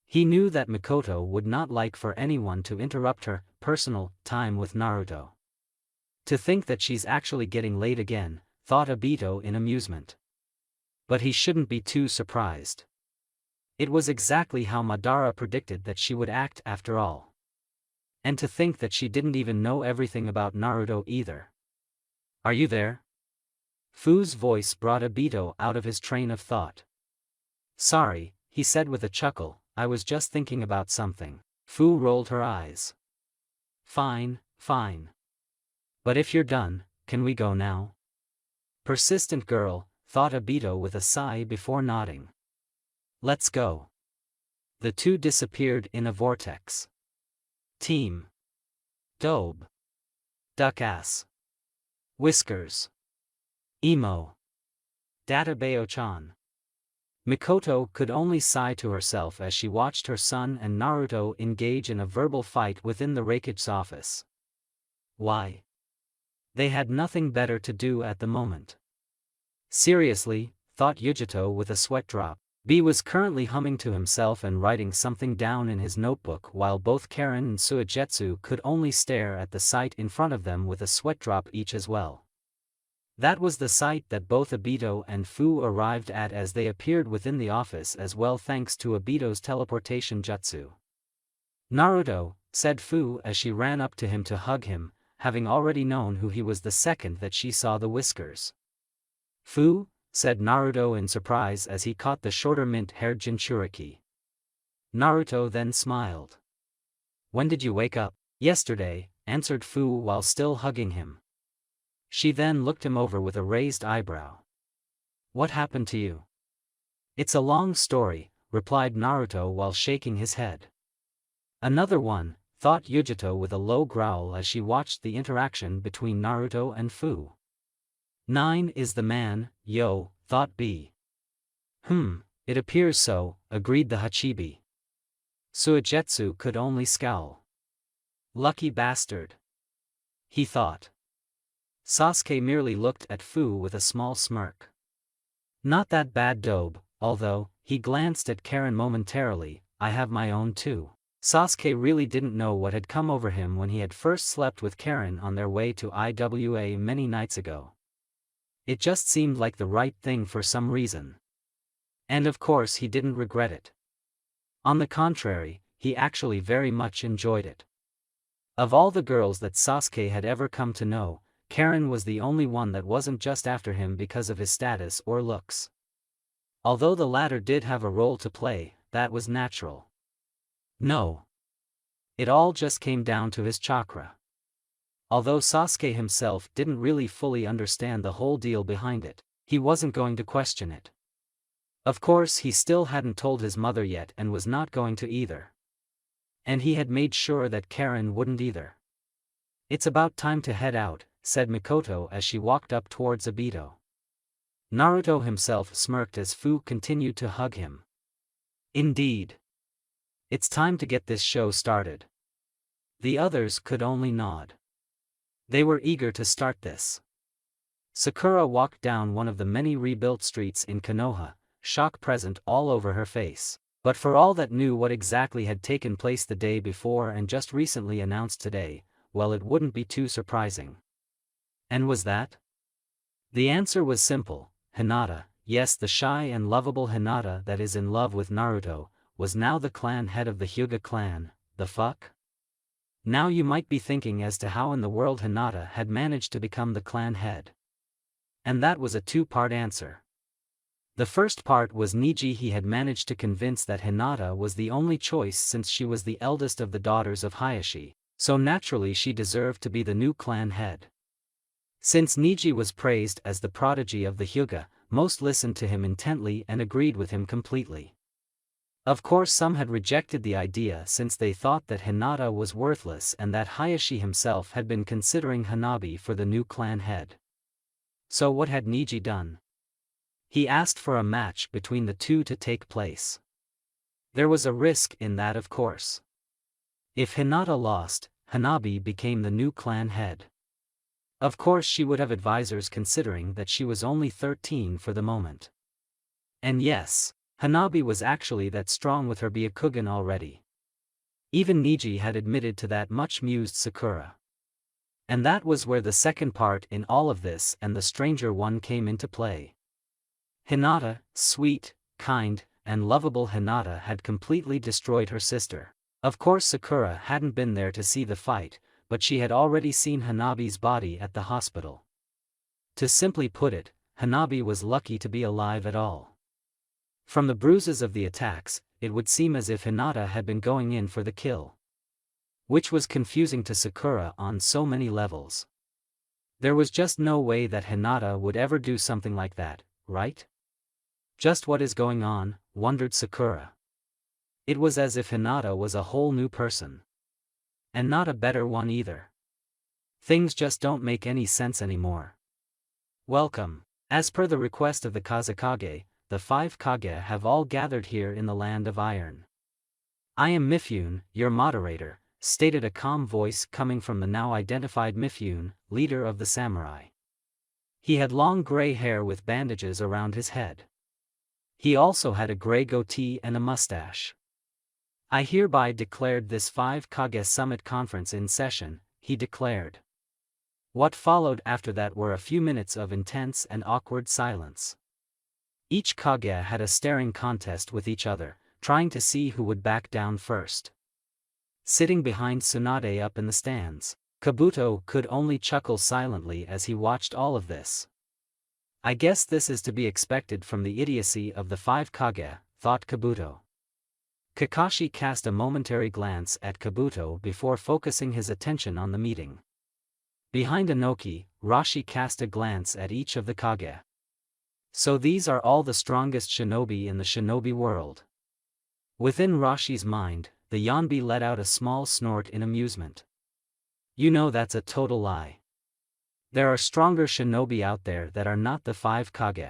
He knew that Mikoto would not like for anyone to interrupt her personal time with Naruto. To think that she's actually getting late again, thought Obito in amusement. But he shouldn't be too surprised. It was exactly how Madara predicted that she would act after all. And to think that she didn't even know everything about Naruto either. "Are you there?" Fu's voice brought Obito out of his train of thought. "Sorry," he said with a chuckle, "I was just thinking about something." Fu rolled her eyes. Fine. But if you're done, can we go now?" Persistent girl, thought Obito with a sigh before nodding. Let's go. The two disappeared in a vortex. Team. Dobe. Duckass. Whiskers. Emo. Databeo-chan. Mikoto could only sigh to herself as she watched her son and Naruto engage in a verbal fight within the Raikage office. Why? They had nothing better to do at the moment. Seriously, thought Yujito with a sweat drop. B was currently humming to himself and writing something down in his notebook while both Karen and Suigetsu could only stare at the sight in front of them with a sweat drop each as well. That was the sight that both Obito and Fu arrived at as they appeared within the office as well thanks to Obito's teleportation jutsu. Naruto, said Fu as she ran up to him to hug him, having already known who he was the second that she saw the whiskers. Fu, said Naruto in surprise as he caught the shorter mint-haired Jinchuriki. Naruto then smiled. When did you wake up? Yesterday, answered Fu while still hugging him. She then looked him over with a raised eyebrow. What happened to you? It's a long story, replied Naruto while shaking his head. Another one, thought Yujito with a low growl as she watched the interaction between Naruto and Fu. 9 is the man, yo, thought B. It appears so, agreed the Hachibi. Suigetsu could only scowl. Lucky bastard. He thought. Sasuke merely looked at Fu with a small smirk. Not that bad Dobe, although, he glanced at Karen momentarily, I have my own too. Sasuke really didn't know what had come over him when he had first slept with Karen on their way to IWA many nights ago. It just seemed like the right thing for some reason. And of course he didn't regret it. On the contrary, he actually very much enjoyed it. Of all the girls that Sasuke had ever come to know, Karen was the only one that wasn't just after him because of his status or looks. Although the latter did have a role to play, that was natural. No. It all just came down to his chakra. Although Sasuke himself didn't really fully understand the whole deal behind it, he wasn't going to question it. Of course he still hadn't told his mother yet and was not going to either. And he had made sure that Karen wouldn't either. It's about time to head out, said Mikoto as she walked up towards Obito. Naruto himself smirked as Fu continued to hug him. Indeed. It's time to get this show started. The others could only nod. They were eager to start this. Sakura walked down one of the many rebuilt streets in Konoha, shock present all over her face. But for all that knew what exactly had taken place the day before and just recently announced today, well, it wouldn't be too surprising. And was that? The answer was simple. Hinata, yes, the shy and lovable Hinata that is in love with Naruto, was now the clan head of the Hyuga clan. The fuck? Now you might be thinking as to how in the world Hinata had managed to become the clan head. And that was a two-part answer. The first part was Niji. He had managed to convince that Hinata was the only choice since she was the eldest of the daughters of Hayashi, so naturally she deserved to be the new clan head. Since Niji was praised as the prodigy of the Hyuga, most listened to him intently and agreed with him completely. Of course some had rejected the idea since they thought that Hinata was worthless and that Hayashi himself had been considering Hanabi for the new clan head. So what had Niji done? He asked for a match between the two to take place. There was a risk in that, of course. If Hinata lost, Hanabi became the new clan head. Of course she would have advisors considering that she was only 13 for the moment. And yes, Hanabi was actually that strong with her Byakugan already. Even Niji had admitted to that much-mused Sakura. And that was where the second part in all of this and the stranger one came into play. Hinata, sweet, kind, and lovable Hinata had completely destroyed her sister. Of course Sakura hadn't been there to see the fight, but she had already seen Hanabi's body at the hospital. To simply put it, Hanabi was lucky to be alive at all. From the bruises of the attacks, it would seem as if Hinata had been going in for the kill. Which was confusing to Sakura on so many levels. There was just no way that Hinata would ever do something like that, right? Just what is going on, wondered Sakura. It was as if Hinata was a whole new person. And not a better one either. Things just don't make any sense anymore. Welcome. As per the request of the Kazekage, the 5 Kage have all gathered here in the Land of Iron. I am Mifune, your moderator, stated a calm voice coming from the now identified Mifune, leader of the samurai. He had long gray hair with bandages around his head. He also had a gray goatee and a mustache. I hereby declared this 5 Kage Summit Conference in session, he declared. What followed after that were a few minutes of intense and awkward silence. Each Kage had a staring contest with each other, trying to see who would back down first. Sitting behind Tsunade up in the stands, Kabuto could only chuckle silently as he watched all of this. I guess this is to be expected from the idiocy of the 5 Kage, thought Kabuto. Kakashi cast a momentary glance at Kabuto before focusing his attention on the meeting. Behind Inoki, Rashi cast a glance at each of the Kage. So these are all the strongest shinobi in the shinobi world. Within Rashi's mind, the Yonbi let out a small snort in amusement. You know that's a total lie. There are stronger shinobi out there that are not the 5 Kage.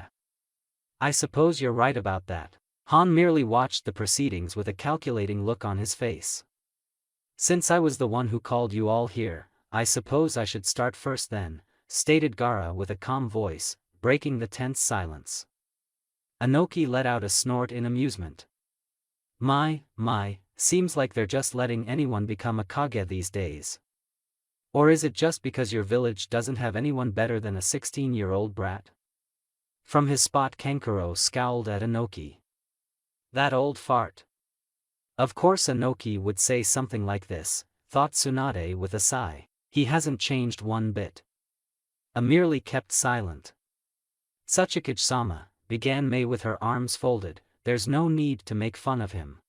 I suppose you're right about that. Han merely watched the proceedings with a calculating look on his face. Since I was the one who called you all here, I suppose I should start first then, stated Gaara with a calm voice, breaking the tense silence. Inoki let out a snort in amusement. My, seems like they're just letting anyone become a Kage these days. Or is it just because your village doesn't have anyone better than a 16-year-old brat? From his spot Kankuro scowled at Inoki. That old fart. Of course Inoki would say something like this, thought Tsunade with a sigh. He hasn't changed one bit. A merely kept silent. Tsuchikage-sama, began Mei with her arms folded, there's no need to make fun of him.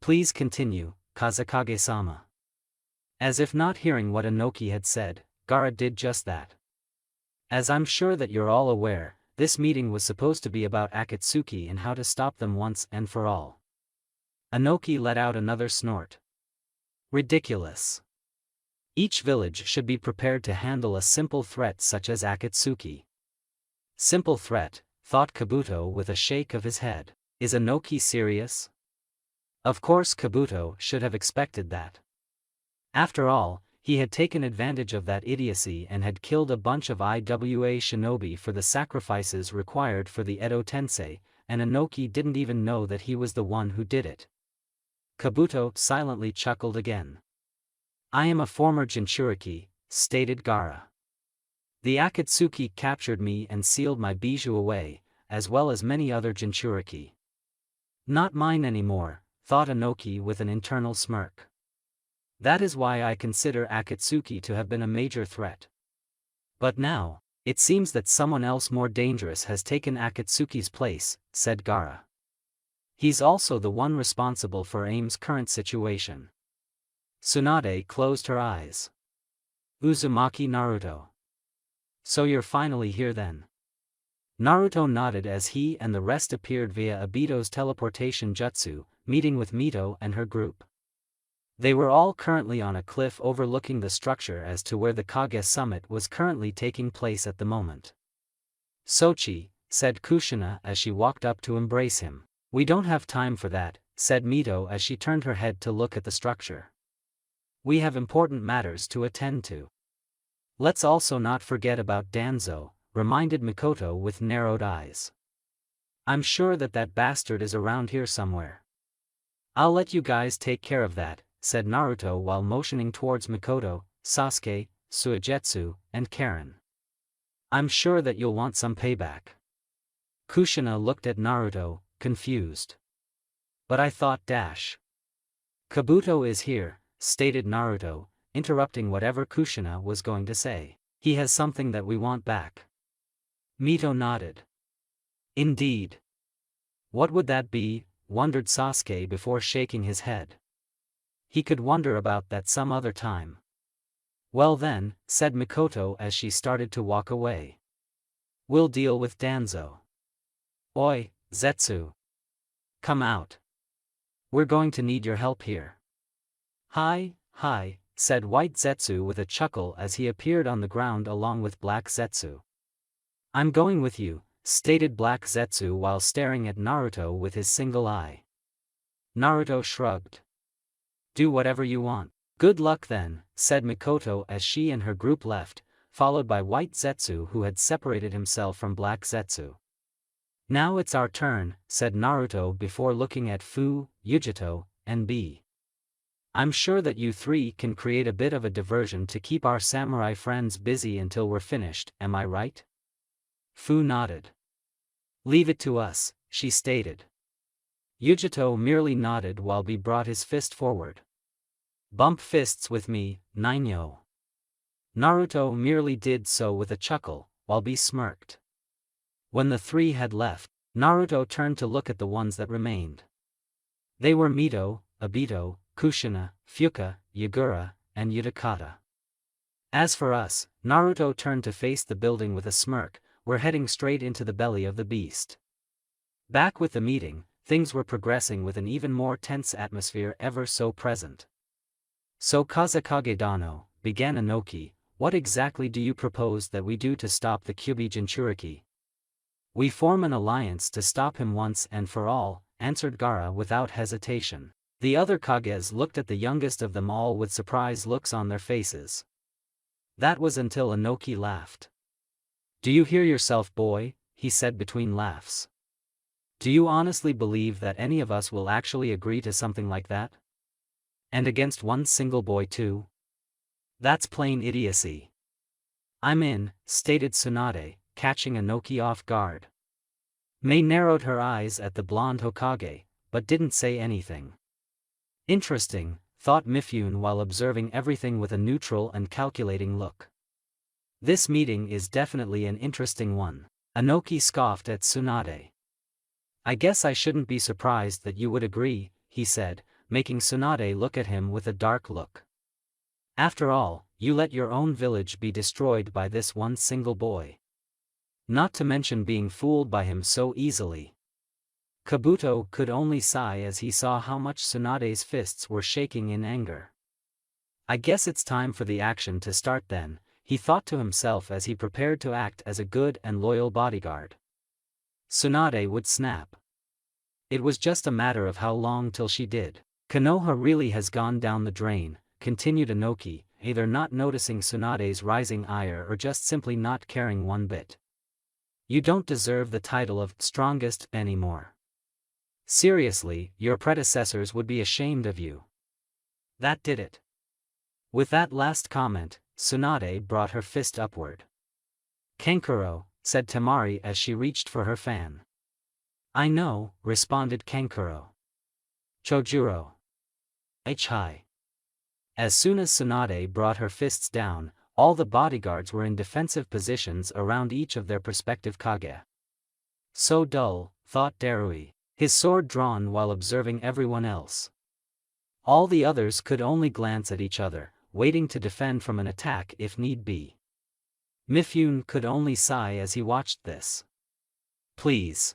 Please continue, Kazekage-sama. As if not hearing what Inoki had said, Gaara did just that. As I'm sure that you're all aware, this meeting was supposed to be about Akatsuki and how to stop them once and for all. Inoki let out another snort. Ridiculous. Each village should be prepared to handle a simple threat such as Akatsuki. Simple threat, thought Kabuto with a shake of his head. Is Inoki serious? Of course Kabuto should have expected that. After all, he had taken advantage of that idiocy and had killed a bunch of IWA shinobi for the sacrifices required for the Edo Tensei, and Inoki didn't even know that he was the one who did it. Kabuto silently chuckled again. I am a former Jinchuriki, stated Gaara. The Akatsuki captured me and sealed my bijou away, as well as many other Jinchuriki. Not mine anymore, thought Inoki with an internal smirk. That is why I consider Akatsuki to have been a major threat. But now, it seems that someone else more dangerous has taken Akatsuki's place, said Gaara. He's also the one responsible for AIM's current situation. Tsunade closed her eyes. Uzumaki Naruto. So you're finally here then? Naruto nodded as he and the rest appeared via Obito's teleportation jutsu, meeting with Mito and her group. They were all currently on a cliff overlooking the structure as to where the Kage summit was currently taking place at the moment. Sochi, said Kushina as she walked up to embrace him. We don't have time for that, said Mito as she turned her head to look at the structure. We have important matters to attend to. Let's also not forget about Danzo, reminded Mikoto with narrowed eyes. I'm sure that bastard is around here somewhere. I'll let you guys take care of that, said Naruto while motioning towards Mikoto, Sasuke, Suigetsu, and Karen. I'm sure that you'll want some payback. Kushina looked at Naruto, confused. But I thought Kabuto is here, stated Naruto, interrupting whatever Kushina was going to say. He has something that we want back. Mito nodded. Indeed. What would that be, wondered Sasuke before shaking his head. He could wonder about that some other time. Well then, said Mikoto as she started to walk away. We'll deal with Danzo. Oi, Zetsu. Come out. We're going to need your help here. Hi, said White Zetsu with a chuckle as he appeared on the ground along with Black Zetsu. I'm going with you, stated Black Zetsu while staring at Naruto with his single eye. Naruto shrugged. Do whatever you want. Good luck then, said Mikoto as she and her group left, followed by White Zetsu who had separated himself from Black Zetsu. Now it's our turn, said Naruto before looking at Fu, Yujito, and B. I'm sure that you three can create a bit of a diversion to keep our samurai friends busy until we're finished, am I right? Fu nodded. Leave it to us, she stated. Yujito merely nodded while B brought his fist forward. Bump fists with me, Nainyo. Naruto merely did so with a chuckle, while B smirked. When the three had left, Naruto turned to look at the ones that remained. They were Mito, Obito, Kushina, Fuka, Yagura, and Utakata. As for us, Naruto turned to face the building with a smirk, we're heading straight into the belly of the beast. Back with the meeting, things were progressing with an even more tense atmosphere ever so present. So Kazekage Dano, began Inoki, what exactly do you propose that we do to stop the Kyubi Jinchuriki? We form an alliance to stop him once and for all, answered Gaara without hesitation. The other Kages looked at the youngest of them all with surprised looks on their faces. That was until Inoki laughed. Do you hear yourself, boy? He said between laughs. Do you honestly believe that any of us will actually agree to something like that? And against one single boy too? That's plain idiocy. I'm in, stated Tsunade, catching Inoki off guard. Mei narrowed her eyes at the blonde Hokage, but didn't say anything. Interesting, thought Mifune while observing everything with a neutral and calculating look. This meeting is definitely an interesting one. Inoki scoffed at Tsunade. I guess I shouldn't be surprised that you would agree, he said, making Tsunade look at him with a dark look. After all, you let your own village be destroyed by this one single boy. Not to mention being fooled by him so easily. Kabuto could only sigh as he saw how much Tsunade's fists were shaking in anger. I guess it's time for the action to start then, he thought to himself as he prepared to act as a good and loyal bodyguard. Tsunade would snap. It was just a matter of how long till she did. Konoha really has gone down the drain, continued Inoki, either not noticing Tsunade's rising ire or just simply not caring one bit. You don't deserve the title of strongest anymore. Seriously, your predecessors would be ashamed of you. That did it. With that last comment, Tsunade brought her fist upward. Kankuro, said Temari as she reached for her fan. I know, responded Kankuro. Chojuro. Hi. As soon as Tsunade brought her fists down, all the bodyguards were in defensive positions around each of their prospective Kage. So dull, thought Darui, his sword drawn while observing everyone else. All the others could only glance at each other, waiting to defend from an attack if need be. Mifune could only sigh as he watched this. Please.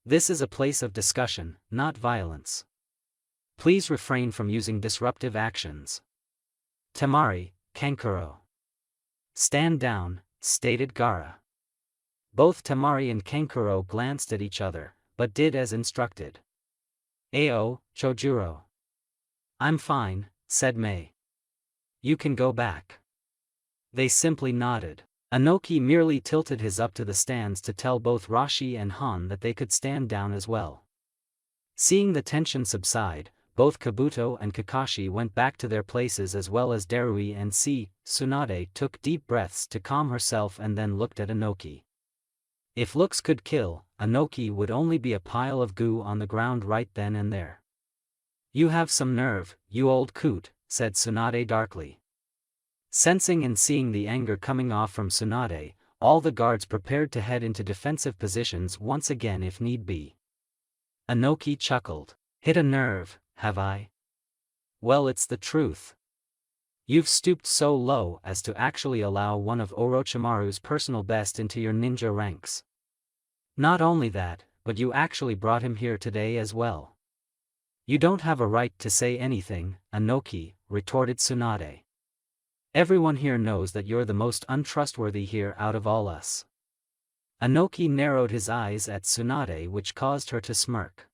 This is a place of discussion, not violence. Please refrain from using disruptive actions. Temari, Kankuro. Stand down, stated Gaara. Both Temari and Kankuro glanced at each other, but did as instructed. Ao, Chojuro. I'm fine, said Mei. You can go back. They simply nodded. Inoki merely tilted his up to the stands to tell both Rashi and Han that they could stand down as well. Seeing the tension subside, both Kabuto and Kakashi went back to their places as well as Darui and Tsunade took deep breaths to calm herself and then looked at Inoki. If looks could kill, Inoki would only be a pile of goo on the ground right then and there. You have some nerve, you old coot, said Tsunade darkly. Sensing and seeing the anger coming off from Tsunade, all the guards prepared to head into defensive positions once again if need be. Inoki chuckled. Hit a nerve, have I? Well, it's the truth. You've stooped so low as to actually allow one of Orochimaru's personal best into your ninja ranks. Not only that, but you actually brought him here today as well. You don't have a right to say anything, Anoki, retorted Tsunade. Everyone here knows that you're the most untrustworthy here out of all us. Anoki narrowed his eyes at Tsunade, which caused her to smirk.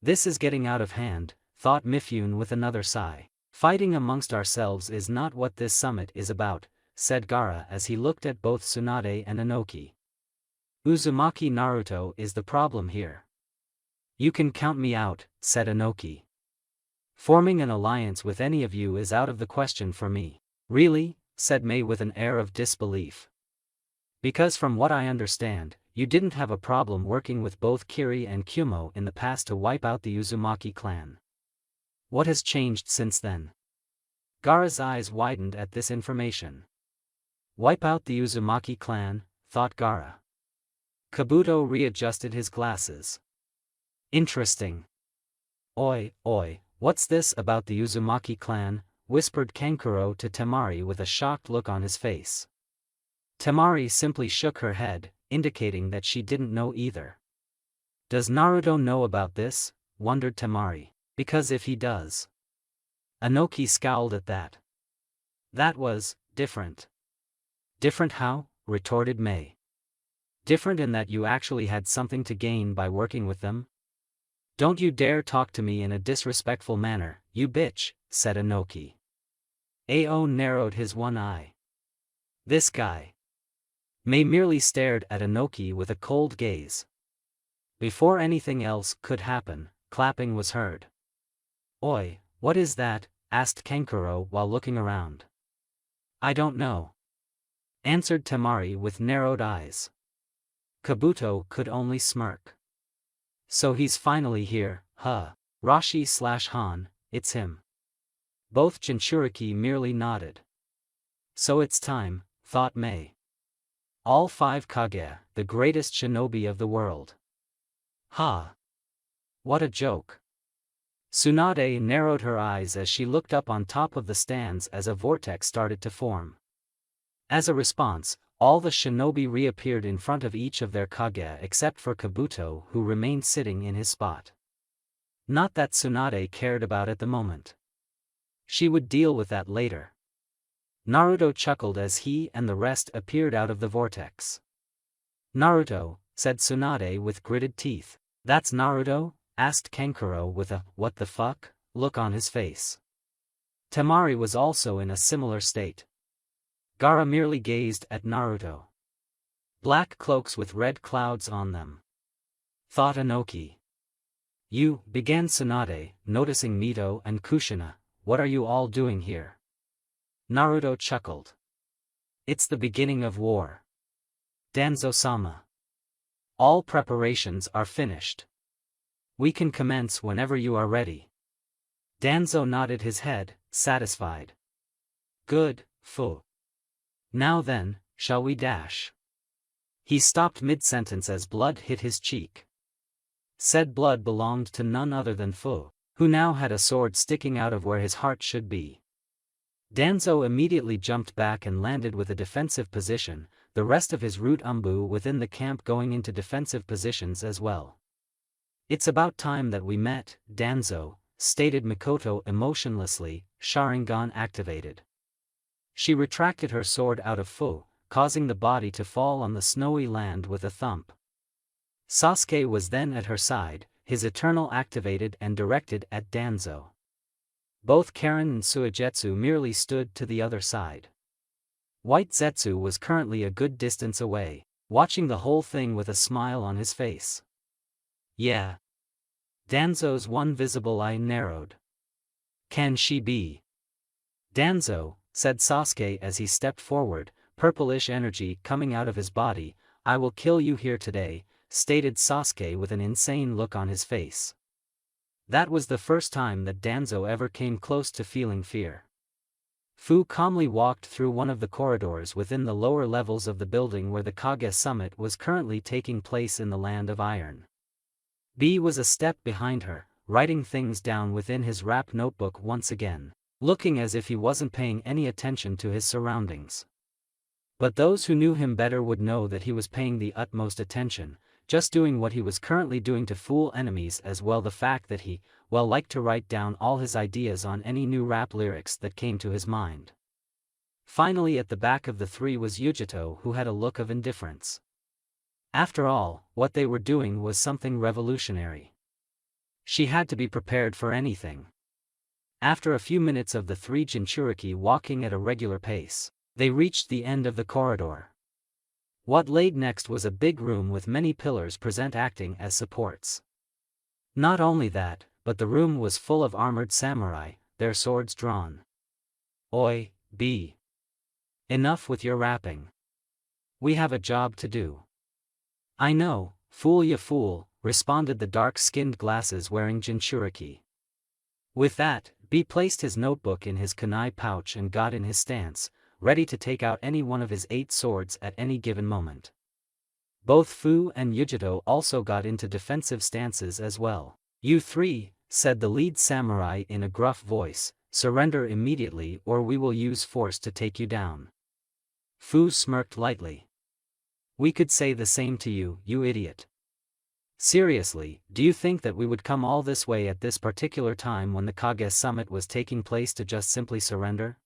This is getting out of hand, thought Mifune with another sigh. Fighting amongst ourselves is not what this summit is about, said Gaara as he looked at both Tsunade and Anoki. Uzumaki Naruto is the problem here. You can count me out, said Anoki. Forming an alliance with any of you is out of the question for me. Really? Said Mei with an air of disbelief. Because from what I understand, you didn't have a problem working with both Kiri and Kumo in the past to wipe out the Uzumaki clan. What has changed since then? Gaara's eyes widened at this information. Wipe out the Uzumaki clan, thought Gaara. Kabuto readjusted his glasses. Interesting. Oi, what's this about the Uzumaki clan? Whispered Kankuro to Temari with a shocked look on his face. Temari simply shook her head, indicating that she didn't know either. Does Naruto know about this? Wondered Temari. Because if he does. Anoki scowled at that. That was different. Different how? Retorted Mei. Different in that you actually had something to gain by working with them? Don't you dare talk to me in a disrespectful manner, you bitch, said Anoki. Ao narrowed his one eye. This guy. Mei merely stared at Anoki with a cold gaze. Before anything else could happen, clapping was heard. Oi, what is that? Asked Kankuro while looking around. I don't know. Answered Temari with narrowed eyes. Kabuto could only smirk. So he's finally here, huh? Rashi/Han, it's him. Both Jinchuriki merely nodded. So it's time, thought Mei. All 5 Kage, the greatest shinobi of the world. Ha! What a joke. Tsunade narrowed her eyes as she looked up on top of the stands as a vortex started to form. As a response, all the shinobi reappeared in front of each of their Kage except for Kabuto, who remained sitting in his spot. Not that Tsunade cared about at the moment. She would deal with that later. Naruto chuckled as he and the rest appeared out of the vortex. Naruto, said Tsunade with gritted teeth. That's Naruto? Asked Kankuro with a what the fuck look on his face. Temari was also in a similar state. Gaara merely gazed at Naruto. Black cloaks with red clouds on them. Thought Anoki. You, began Tsunade, noticing Mito and Kushina, what are you all doing here? Naruto chuckled. It's the beginning of war. Danzo-sama. All preparations are finished. We can commence whenever you are ready. Danzo nodded his head, satisfied. Good, Fu. Now then, shall we dash? He stopped mid-sentence as blood hit his cheek. Said blood belonged to none other than Fu, who now had a sword sticking out of where his heart should be. Danzo immediately jumped back and landed with a defensive position, the rest of his root umbu within the camp going into defensive positions as well. It's about time that we met, Danzo, stated Mikoto emotionlessly, Sharingan activated. She retracted her sword out of Fu, causing the body to fall on the snowy land with a thump. Sasuke was then at her side, his Eternal activated and directed at Danzo. Both Karen and Suigetsu merely stood to the other side. White Zetsu was currently a good distance away, watching the whole thing with a smile on his face. Yeah. Danzo's one visible eye narrowed. Can she be? Danzo, said Sasuke as he stepped forward, purplish energy coming out of his body. I will kill you here today, stated Sasuke with an insane look on his face. That was the first time that Danzo ever came close to feeling fear. Fu calmly walked through one of the corridors within the lower levels of the building where the Kage Summit was currently taking place in the Land of Iron. B was a step behind her, writing things down within his rap notebook once again. looking as if he wasn't paying any attention to his surroundings. But those who knew him better would know that he was paying the utmost attention, just doing what he was currently doing to fool enemies, as well the fact that he, well, liked to write down all his ideas on any new rap lyrics that came to his mind. Finally, at the back of the three was Yujito, who had a look of indifference. After all, what they were doing was something revolutionary. She had to be prepared for anything. After a few minutes of the three Jinchuriki walking at a regular pace, they reached the end of the corridor. What laid next was a big room with many pillars present acting as supports. Not only that, but the room was full of armored samurai, their swords drawn. Oi, B. Enough with your rapping. We have a job to do. I know, fool ya fool, responded the dark-skinned glasses-wearing Jinchuriki. With that, B placed his notebook in his kunai pouch and got in his stance, ready to take out any one of his 8 swords at any given moment. Both Fu and Yujito also got into defensive stances as well. You three, said the lead samurai in a gruff voice, surrender immediately or we will use force to take you down. Fu smirked lightly. We could say the same to you, you idiot. Seriously, do you think that we would come all this way at this particular time when the Kage summit was taking place to just simply surrender?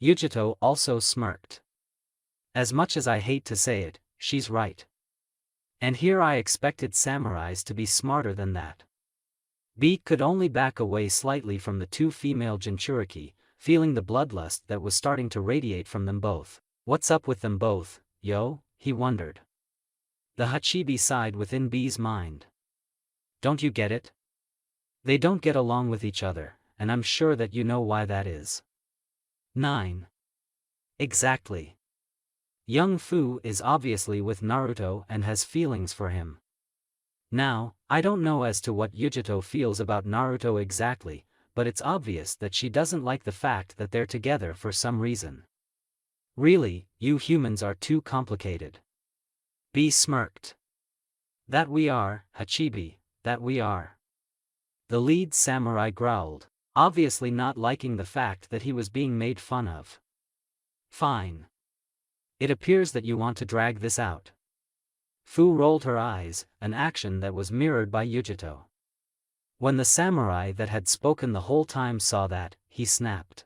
Yujito also smirked. As much as I hate to say it, she's right. And here I expected samurais to be smarter than that. B could only back away slightly from the 2 female Jinchuriki, feeling the bloodlust that was starting to radiate from them both. What's up with them both, yo? He wondered. The Hachibi sighed within B's mind. Don't you get it? They don't get along with each other, and I'm sure that you know why that is. 9. Exactly. Young Fu is obviously with Naruto and has feelings for him. Now, I don't know as to what Yujito feels about Naruto exactly, but it's obvious that she doesn't like the fact that they're together for some reason. Really, you humans are too complicated. B smirked. That we are, Hachibi, that we are. The lead samurai growled, obviously not liking the fact that he was being made fun of. Fine. It appears that you want to drag this out. Fu rolled her eyes, an action that was mirrored by Yujito. When the samurai that had spoken the whole time saw that, he snapped.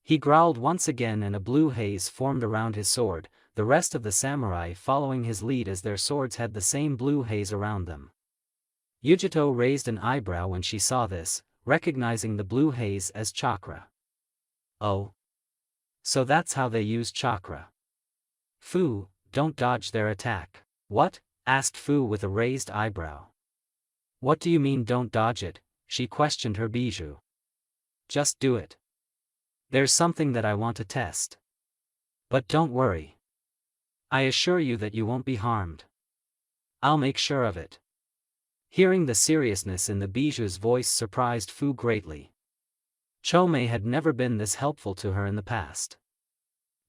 He growled once again and a blue haze formed around his sword, the rest of the samurai following his lead as their swords had the same blue haze around them. Yujito raised an eyebrow when she saw this, recognizing the blue haze as chakra. Oh. So that's how they use chakra. Fu, don't dodge their attack. What? Asked Fu with a raised eyebrow. What do you mean don't dodge it? She questioned her bijou. Just do it. There's something that I want to test. But don't worry. I assure you that you won't be harmed. I'll make sure of it. Hearing the seriousness in the bijou's voice surprised Fu greatly. Chomei had never been this helpful to her in the past.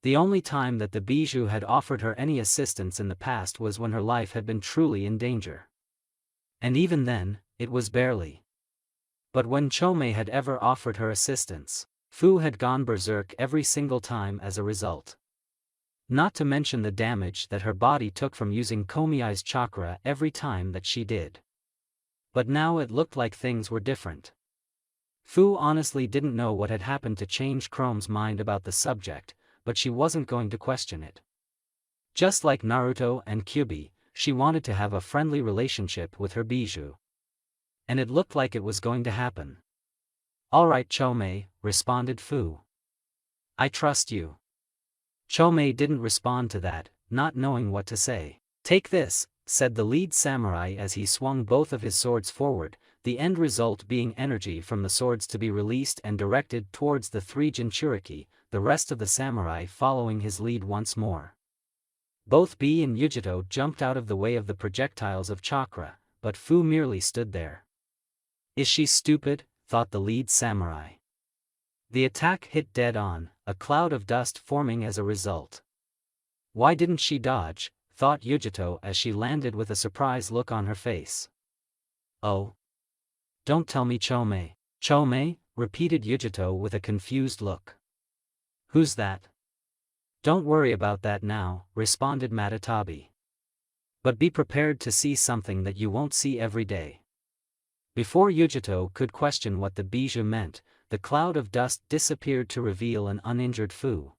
The only time that the bijou had offered her any assistance in the past was when her life had been truly in danger. And even then, it was barely. But when Chomei had ever offered her assistance, Fu had gone berserk every single time as a result. Not to mention the damage that her body took from using Komiai's chakra every time that she did. But now it looked like things were different. Fu honestly didn't know what had happened to change Chrome's mind about the subject, but she wasn't going to question it. Just like Naruto and Kyubi, she wanted to have a friendly relationship with her bijou. And it looked like it was going to happen. Alright Chomei, responded Fu. I trust you. Chomei didn't respond to that, not knowing what to say. Take this, said the lead samurai as he swung both of his swords forward, the end result being energy from the swords to be released and directed towards the 3 Jinchuriki, the rest of the samurai following his lead once more. Both B and Yujito jumped out of the way of the projectiles of chakra, but Fu merely stood there. Is she stupid? Thought the lead samurai. The attack hit dead on, a cloud of dust forming as a result. Why didn't she dodge? Thought Yujito as she landed with a surprised look on her face. Oh. Don't tell me Chomei. Chomei, repeated Yujito with a confused look. Who's that? Don't worry about that now, responded Matatabi. But be prepared to see something that you won't see every day. Before Yujito could question what the bijou meant, the cloud of dust disappeared to reveal an uninjured Fu.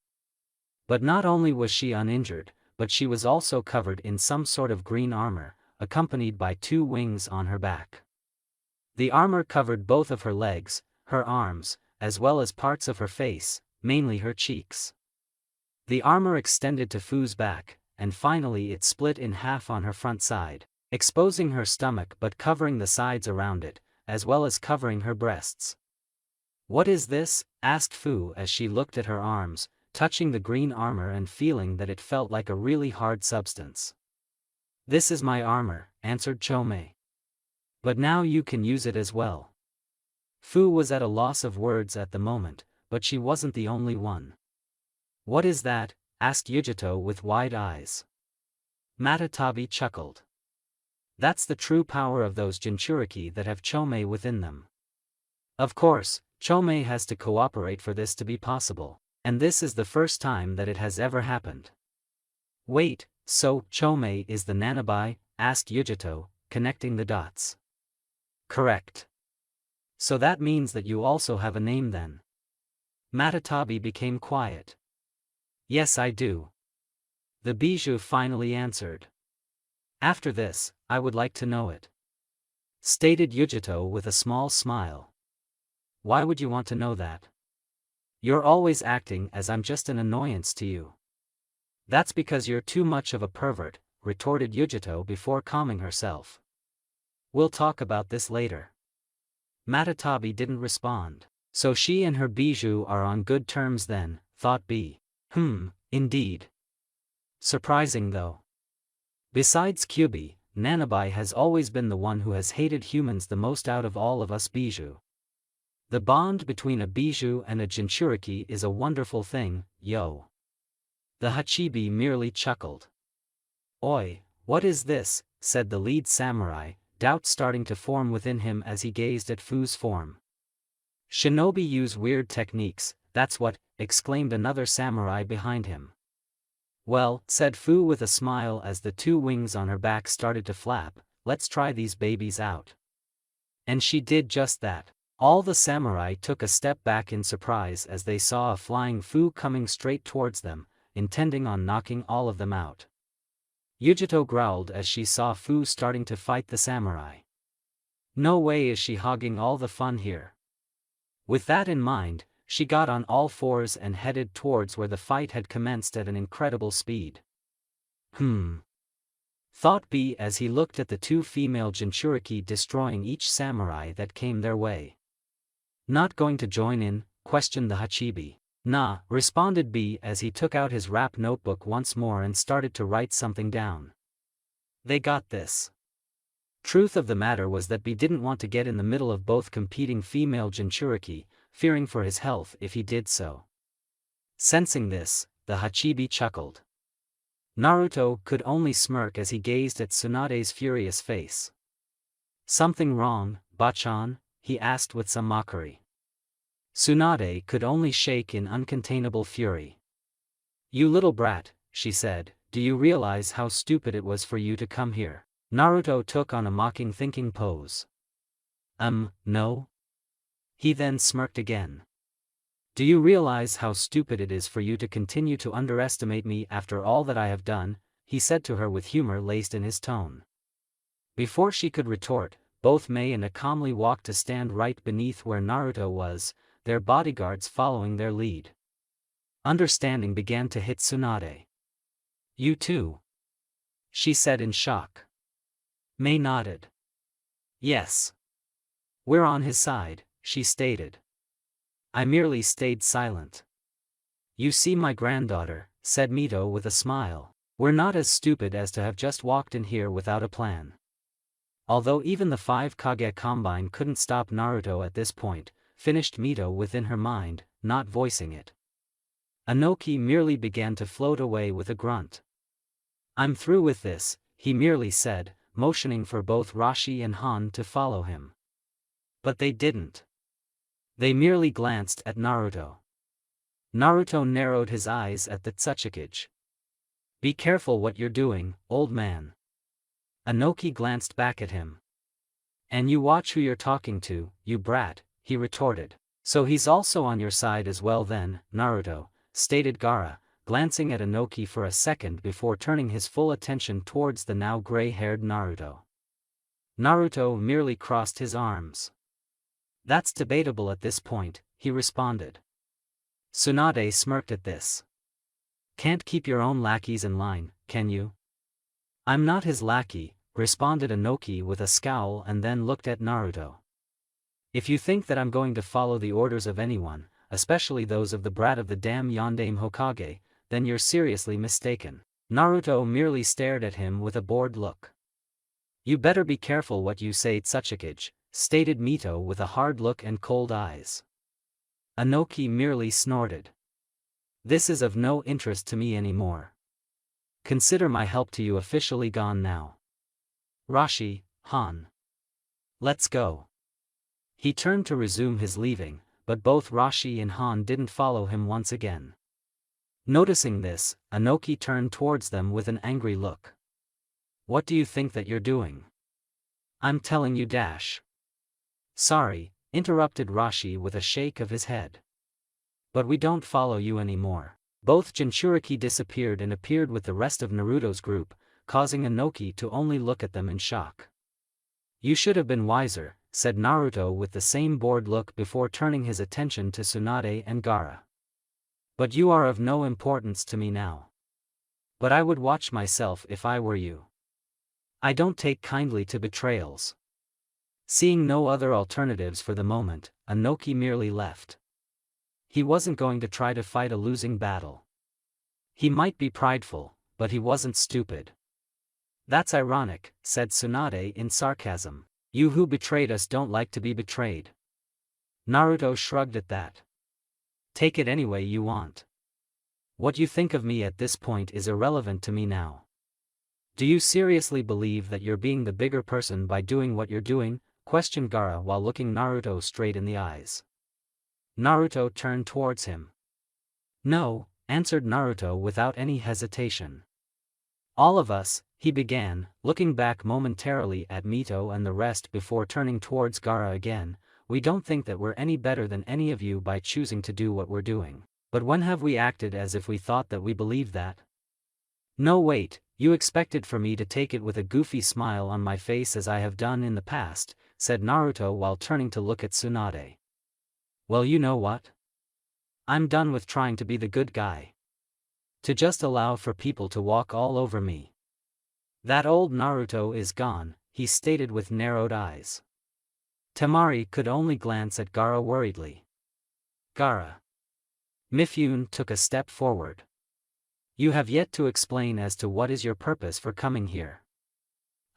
But not only was she uninjured, but she was also covered in some sort of green armor, accompanied by 2 wings on her back. The armor covered both of her legs, her arms, as well as parts of her face, mainly her cheeks. The armor extended to Fu's back, and finally it split in half on her front side, exposing her stomach but covering the sides around it, as well as covering her breasts. What is this? Asked Fu as she looked at her arms, touching the green armor and feeling that it felt like a really hard substance. This is my armor, answered Chomei. But now you can use it as well. Fu was at a loss of words at the moment, but she wasn't the only one. What is that? Asked Yujito with wide eyes. Matatabi chuckled. That's the true power of those Jinchuriki that have Chomei within them. Of course, Chomei has to cooperate for this to be possible, and this is the first time that it has ever happened. Wait, so Chomei is the Nanabai? Asked Yujito, connecting the dots. Correct. So that means that you also have a name then. Matatabi became quiet. Yes, I do. The bijou finally answered. After this, I would like to know it. Stated Yujito with a small smile. Why would you want to know that? You're always acting as I'm just an annoyance to you. That's because you're too much of a pervert, retorted Yujito before calming herself. We'll talk about this later. Matatabi didn't respond. So she and her bijou are on good terms then, thought B. Indeed. Surprising though. Besides Kyubi, Nanabai has always been the one who has hated humans the most out of all of us bijou. The bond between a bijou and a Jinchuriki is a wonderful thing, yo. The Hachibi merely chuckled. Oi, what is this? Said the lead samurai, doubt starting to form within him as he gazed at Fu's form. Shinobi use weird techniques, that's what, exclaimed another samurai behind him. Well, said Fu with a smile as the 2 wings on her back started to flap, let's try these babies out. And she did just that. All the samurai took a step back in surprise as they saw a flying Fu coming straight towards them, intending on knocking all of them out. Yujito growled as she saw Fu starting to fight the samurai. No way is she hogging all the fun here. With that in mind, she got on all fours and headed towards where the fight had commenced at an incredible speed. Thought B as he looked at the 2 female Jinchuriki destroying each samurai that came their way. Not going to join in? Questioned the Hachibi. Nah, responded B as he took out his rap notebook once more and started to write something down. They got this. Truth of the matter was that B didn't want to get in the middle of both competing female Jinchuriki, fearing for his health if he did so. Sensing this, the Hachibi chuckled. Naruto could only smirk as he gazed at Tsunade's furious face. Something wrong, Bachan? He asked with some mockery. Tsunade could only shake in uncontainable fury. You little brat, she said, do you realize how stupid it was for you to come here? Naruto took on a mocking thinking pose. No? He then smirked again. Do you realize how stupid it is for you to continue to underestimate me after all that I have done? He said to her with humor laced in his tone. Before she could retort, both Mei and calmly walked to stand right beneath where Naruto was, their bodyguards following their lead. Understanding began to hit Tsunade. You too? She said in shock. Mei nodded. Yes. We're on his side, she stated. I merely stayed silent. You see my granddaughter, said Mito with a smile, we're not as stupid as to have just walked in here without a plan. Although even the 5 Kage Combine couldn't stop Naruto at this point, finished Mito within her mind, not voicing it. Anoki merely began to float away with a grunt. I'm through with this, he merely said, motioning for both Rashi and Han to follow him. But they didn't. They merely glanced at Naruto. Naruto narrowed his eyes at the Tsuchikage. Be careful what you're doing, old man. Inoki glanced back at him. And you watch who you're talking to, you brat, he retorted. So he's also on your side as well then, Naruto, stated Gaara, glancing at Inoki for a second before turning his full attention towards the now gray-haired Naruto. Naruto merely crossed his arms. That's debatable at this point, he responded. Tsunade smirked at this. Can't keep your own lackeys in line, can you? I'm not his lackey, responded Inoki with a scowl and then looked at Naruto. If you think that I'm going to follow the orders of anyone, especially those of the brat of the damn Yondaime Hokage, then you're seriously mistaken. Naruto merely stared at him with a bored look. You better be careful what you say, Tsuchikage, stated Mito with a hard look and cold eyes. Inoki merely snorted. This is of no interest to me anymore. Consider my help to you officially gone now. Rashi, Han. Let's go. He turned to resume his leaving, but both Rashi and Han didn't follow him once again. Noticing this, Inoki turned towards them with an angry look. What do you think that you're doing? I'm telling you dash. Sorry, interrupted Rashi with a shake of his head. But we don't follow you anymore. Both Jinchuriki disappeared and appeared with the rest of Naruto's group, causing Inoki to only look at them in shock. You should have been wiser, said Naruto with the same bored look before turning his attention to Tsunade and Gaara. But you are of no importance to me now. But I would watch myself if I were you. I don't take kindly to betrayals. Seeing no other alternatives for the moment, Inoki merely left. He wasn't going to try to fight a losing battle. He might be prideful, but he wasn't stupid. That's ironic, said Tsunade in sarcasm. You who betrayed us don't like to be betrayed. Naruto shrugged at that. Take it any way you want. What you think of me at this point is irrelevant to me now. Do you seriously believe that you're being the bigger person by doing what you're doing? Questioned Gaara while looking Naruto straight in the eyes. Naruto turned towards him. No, answered Naruto without any hesitation. All of us, he began, looking back momentarily at Mito and the rest before turning towards Gaara again, we don't think that we're any better than any of you by choosing to do what we're doing. But when have we acted as if we thought that we believed that? No wait, you expected for me to take it with a goofy smile on my face as I have done in the past, said Naruto while turning to look at Tsunade. Well, you know what? I'm done with trying to be the good guy. To just allow for people to walk all over me. That old Naruto is gone, he stated with narrowed eyes. Temari could only glance at Gaara worriedly. Gaara. Mifune took a step forward. You have yet to explain as to what is your purpose for coming here.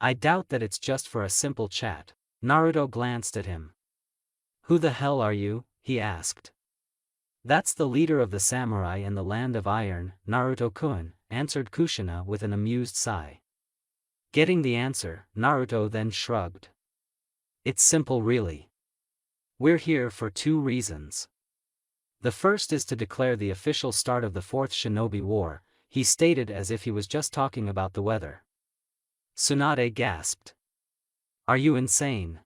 I doubt that it's just for a simple chat. Naruto glanced at him. Who the hell are you? He asked. That's the leader of the samurai in the land of iron, Naruto-kun, answered Kushina with an amused sigh. Getting the answer, Naruto then shrugged. It's simple really. We're here for two reasons. The first is to declare the official start of the Fourth Shinobi War, he stated as if he was just talking about the weather. Tsunade gasped. Are you insane?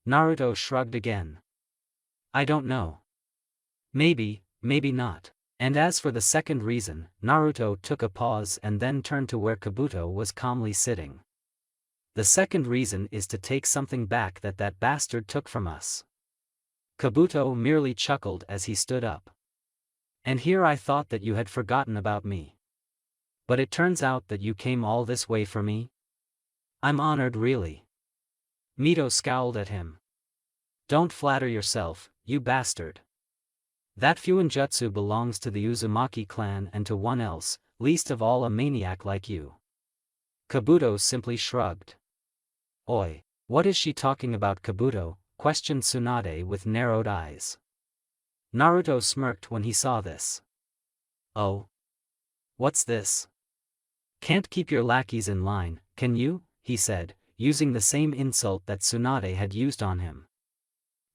Naruto shrugged again. I don't know. Maybe, maybe not. And as for the second reason, Naruto took a pause and then turned to where Kabuto was calmly sitting. The second reason is to take something back that bastard took from us. Kabuto merely chuckled as he stood up. And here I thought that you had forgotten about me. But it turns out that you came all this way for me? I'm honored really. Mito scowled at him. Don't flatter yourself, you bastard. That Fuinjutsu belongs to the Uzumaki clan and to one else, least of all a maniac like you. Kabuto simply shrugged. Oi, what is she talking about, Kabuto? Questioned Tsunade with narrowed eyes. Naruto smirked when he saw this. Oh? What's this? Can't keep your lackeys in line, can you? He said, using the same insult that Tsunade had used on him.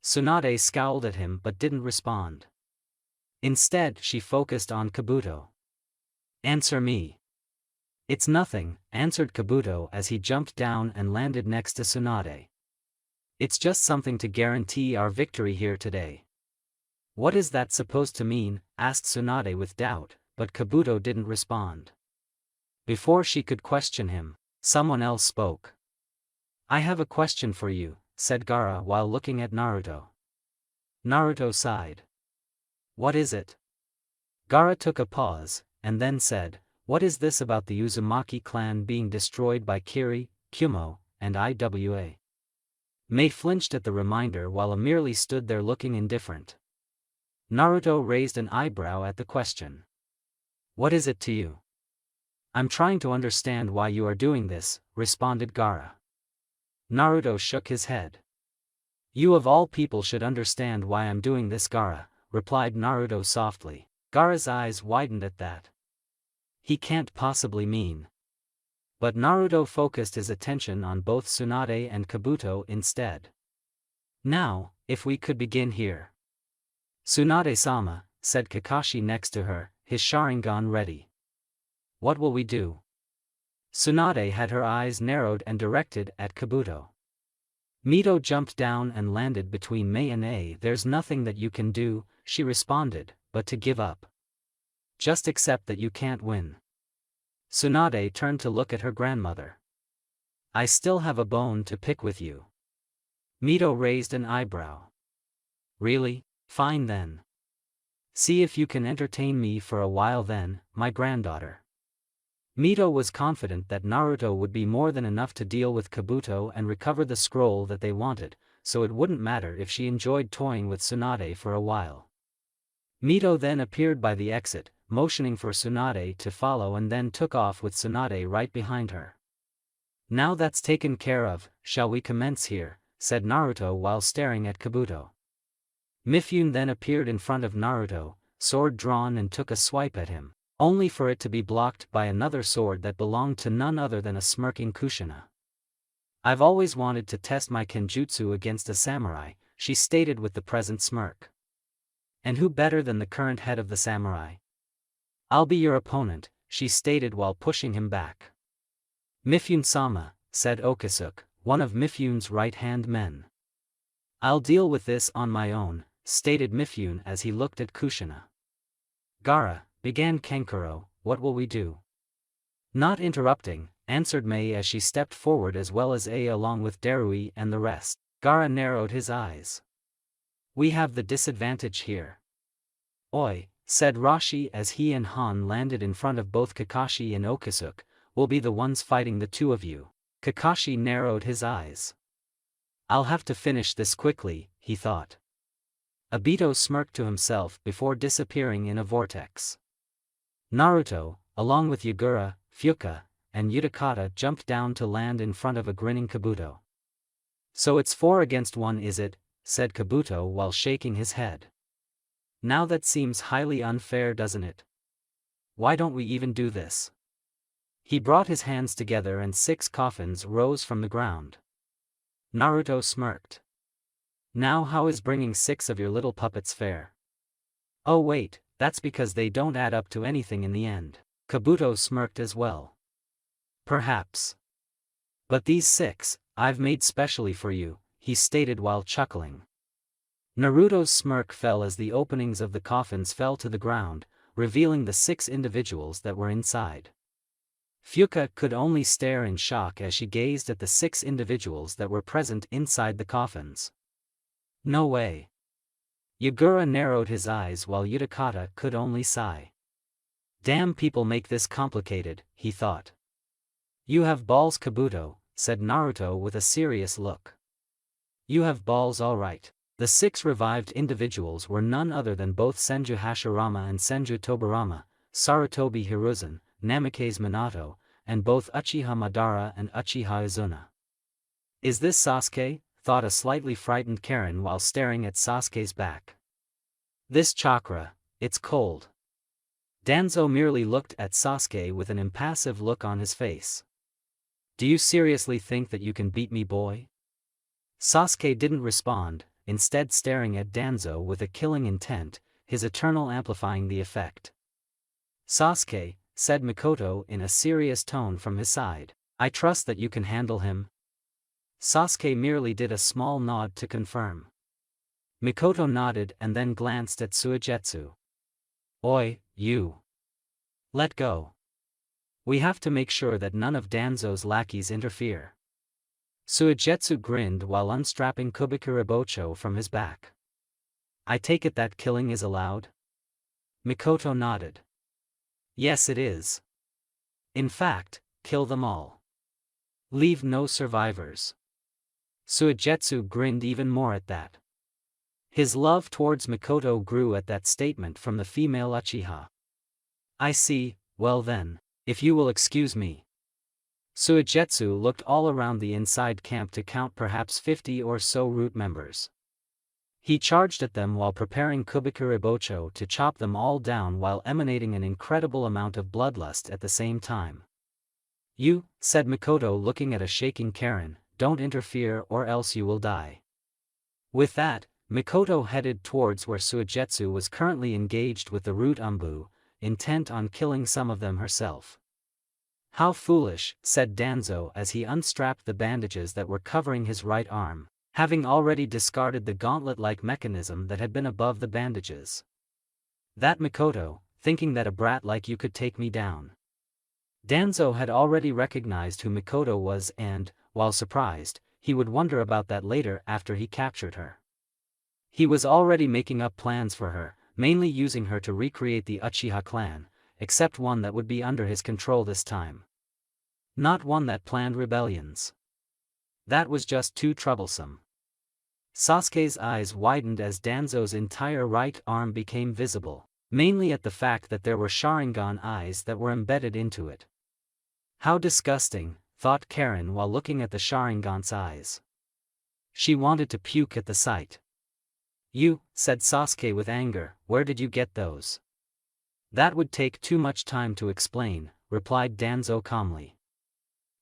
Tsunade scowled at him but didn't respond. Instead, she focused on Kabuto. Answer me. It's nothing, answered Kabuto as he jumped down and landed next to Tsunade. It's just something to guarantee our victory here today. What is that supposed to mean? Asked Tsunade with doubt, but Kabuto didn't respond. Before she could question him, someone else spoke. I have a question for you, said Gaara while looking at Naruto. Naruto sighed. What is it? Gaara took a pause, and then said, what is this about the Uzumaki clan being destroyed by Kiri, Kumo, and Iwa? Mei flinched at the reminder while merely stood there looking indifferent. Naruto raised an eyebrow at the question. What is it to you? I'm trying to understand why you are doing this, responded Gaara. Naruto shook his head. You of all people should understand why I'm doing this, Gaara, replied Naruto softly. Gaara's eyes widened at that. He can't possibly mean. But Naruto focused his attention on both Tsunade and Kabuto instead. Now, if we could begin here. Tsunade-sama, said Kakashi next to her, his Sharingan ready. What will we do? Tsunade had her eyes narrowed and directed at Kabuto. Mito jumped down and landed between Mei and A. There's nothing that you can do, she responded, but to give up. Just accept that you can't win. Tsunade turned to look at her grandmother. I still have a bone to pick with you. Mito raised an eyebrow. Really? Fine then. See if you can entertain me for a while then, my granddaughter. Mito was confident that Naruto would be more than enough to deal with Kabuto and recover the scroll that they wanted, so it wouldn't matter if she enjoyed toying with Tsunade for a while. Mito then appeared by the exit, motioning for Tsunade to follow, and then took off with Tsunade right behind her. Now that's taken care of, shall we commence here, said Naruto while staring at Kabuto. Mifune then appeared in front of Naruto, sword drawn, and took a swipe at him, only for it to be blocked by another sword that belonged to none other than a smirking Kushina. I've always wanted to test my kenjutsu against a samurai, she stated with the present smirk. And who better than the current head of the samurai? I'll be your opponent, she stated while pushing him back. Mifune-sama, said Okasuke, one of Mifune's right-hand men. I'll deal with this on my own, stated Mifune as he looked at Kushina. Gaara, began Kankuro, what will we do? Not interrupting, answered Mei as she stepped forward as well as A along with Darui and the rest. Gaara narrowed his eyes. We have the disadvantage here. Oi, said Rashi as he and Han landed in front of both Kakashi and Okasuke, we'll be the ones fighting the two of you. Kakashi narrowed his eyes. I'll have to finish this quickly, he thought. Obito smirked to himself before disappearing in a vortex. Naruto, along with Yagura, Fuka, and Utakata jumped down to land in front of a grinning Kabuto. So it's 4 against 1, is it? Said Kabuto while shaking his head. Now that seems highly unfair, doesn't it? Why don't we even do this? He brought his hands together and 6 coffins rose from the ground. Naruto smirked. Now how is bringing 6 of your little puppets fair? Oh wait, that's because they don't add up to anything in the end. Kabuto smirked as well. Perhaps. But these 6, I've made specially for you, he stated while chuckling. Naruto's smirk fell as the openings of the coffins fell to the ground, revealing the 6 individuals that were inside. Fuka could only stare in shock as she gazed at the 6 individuals that were present inside the coffins. No way. Yagura narrowed his eyes while Utakata could only sigh. Damn, people make this complicated, he thought. You have balls, Kabuto, said Naruto with a serious look. You have balls, all right. The 6 revived individuals were none other than both Senju Hashirama and Senju Tobirama, Sarutobi Hiruzen, Namikaze Minato, and both Uchiha Madara and Uchiha Izuna. Is this Sasuke? Thought a slightly frightened Karen while staring at Sasuke's back. This chakra, it's cold. Danzo merely looked at Sasuke with an impassive look on his face. Do you seriously think that you can beat me, boy? Sasuke didn't respond, instead staring at Danzo with a killing intent, his eternal amplifying the effect. "Sasuke," said Mikoto in a serious tone from his side, "I trust that you can handle him." Sasuke merely did a small nod to confirm. Mikoto nodded and then glanced at Suigetsu. "Oi, you. Let go. We have to make sure that none of Danzo's lackeys interfere." Suigetsu grinned while unstrapping Kubikuribocho from his back. "I take it that killing is allowed?" Mikoto nodded. "Yes, it is. In fact, kill them all. Leave no survivors." Suigetsu grinned even more at that. His love towards Mikoto grew at that statement from the female Uchiha. "I see, well then, if you will excuse me." Suigetsu looked all around the inside camp to count perhaps 50 or so root members. He charged at them while preparing Kubikuribocho to chop them all down while emanating an incredible amount of bloodlust at the same time. "You," said Mikoto looking at a shaking Karen, "don't interfere or else you will die." With that, Mikoto headed towards where Suigetsu was currently engaged with the root Umbu, intent on killing some of them herself. "How foolish," said Danzo as he unstrapped the bandages that were covering his right arm, having already discarded the gauntlet-like mechanism that had been above the bandages. "That Mikoto, thinking that a brat like you could take me down." Danzo had already recognized who Mikoto was and, while surprised, he would wonder about that later after he captured her. He was already making up plans for her, mainly using her to recreate the Uchiha clan, except one that would be under his control this time. Not one that planned rebellions. That was just too troublesome. Sasuke's eyes widened as Danzo's entire right arm became visible, mainly at the fact that there were Sharingan eyes that were embedded into it. How disgusting, thought Karen while looking at the Sharingan's eyes. She wanted to puke at the sight. "You," said Sasuke with anger, "where did you get those?" "That would take too much time to explain," replied Danzo calmly.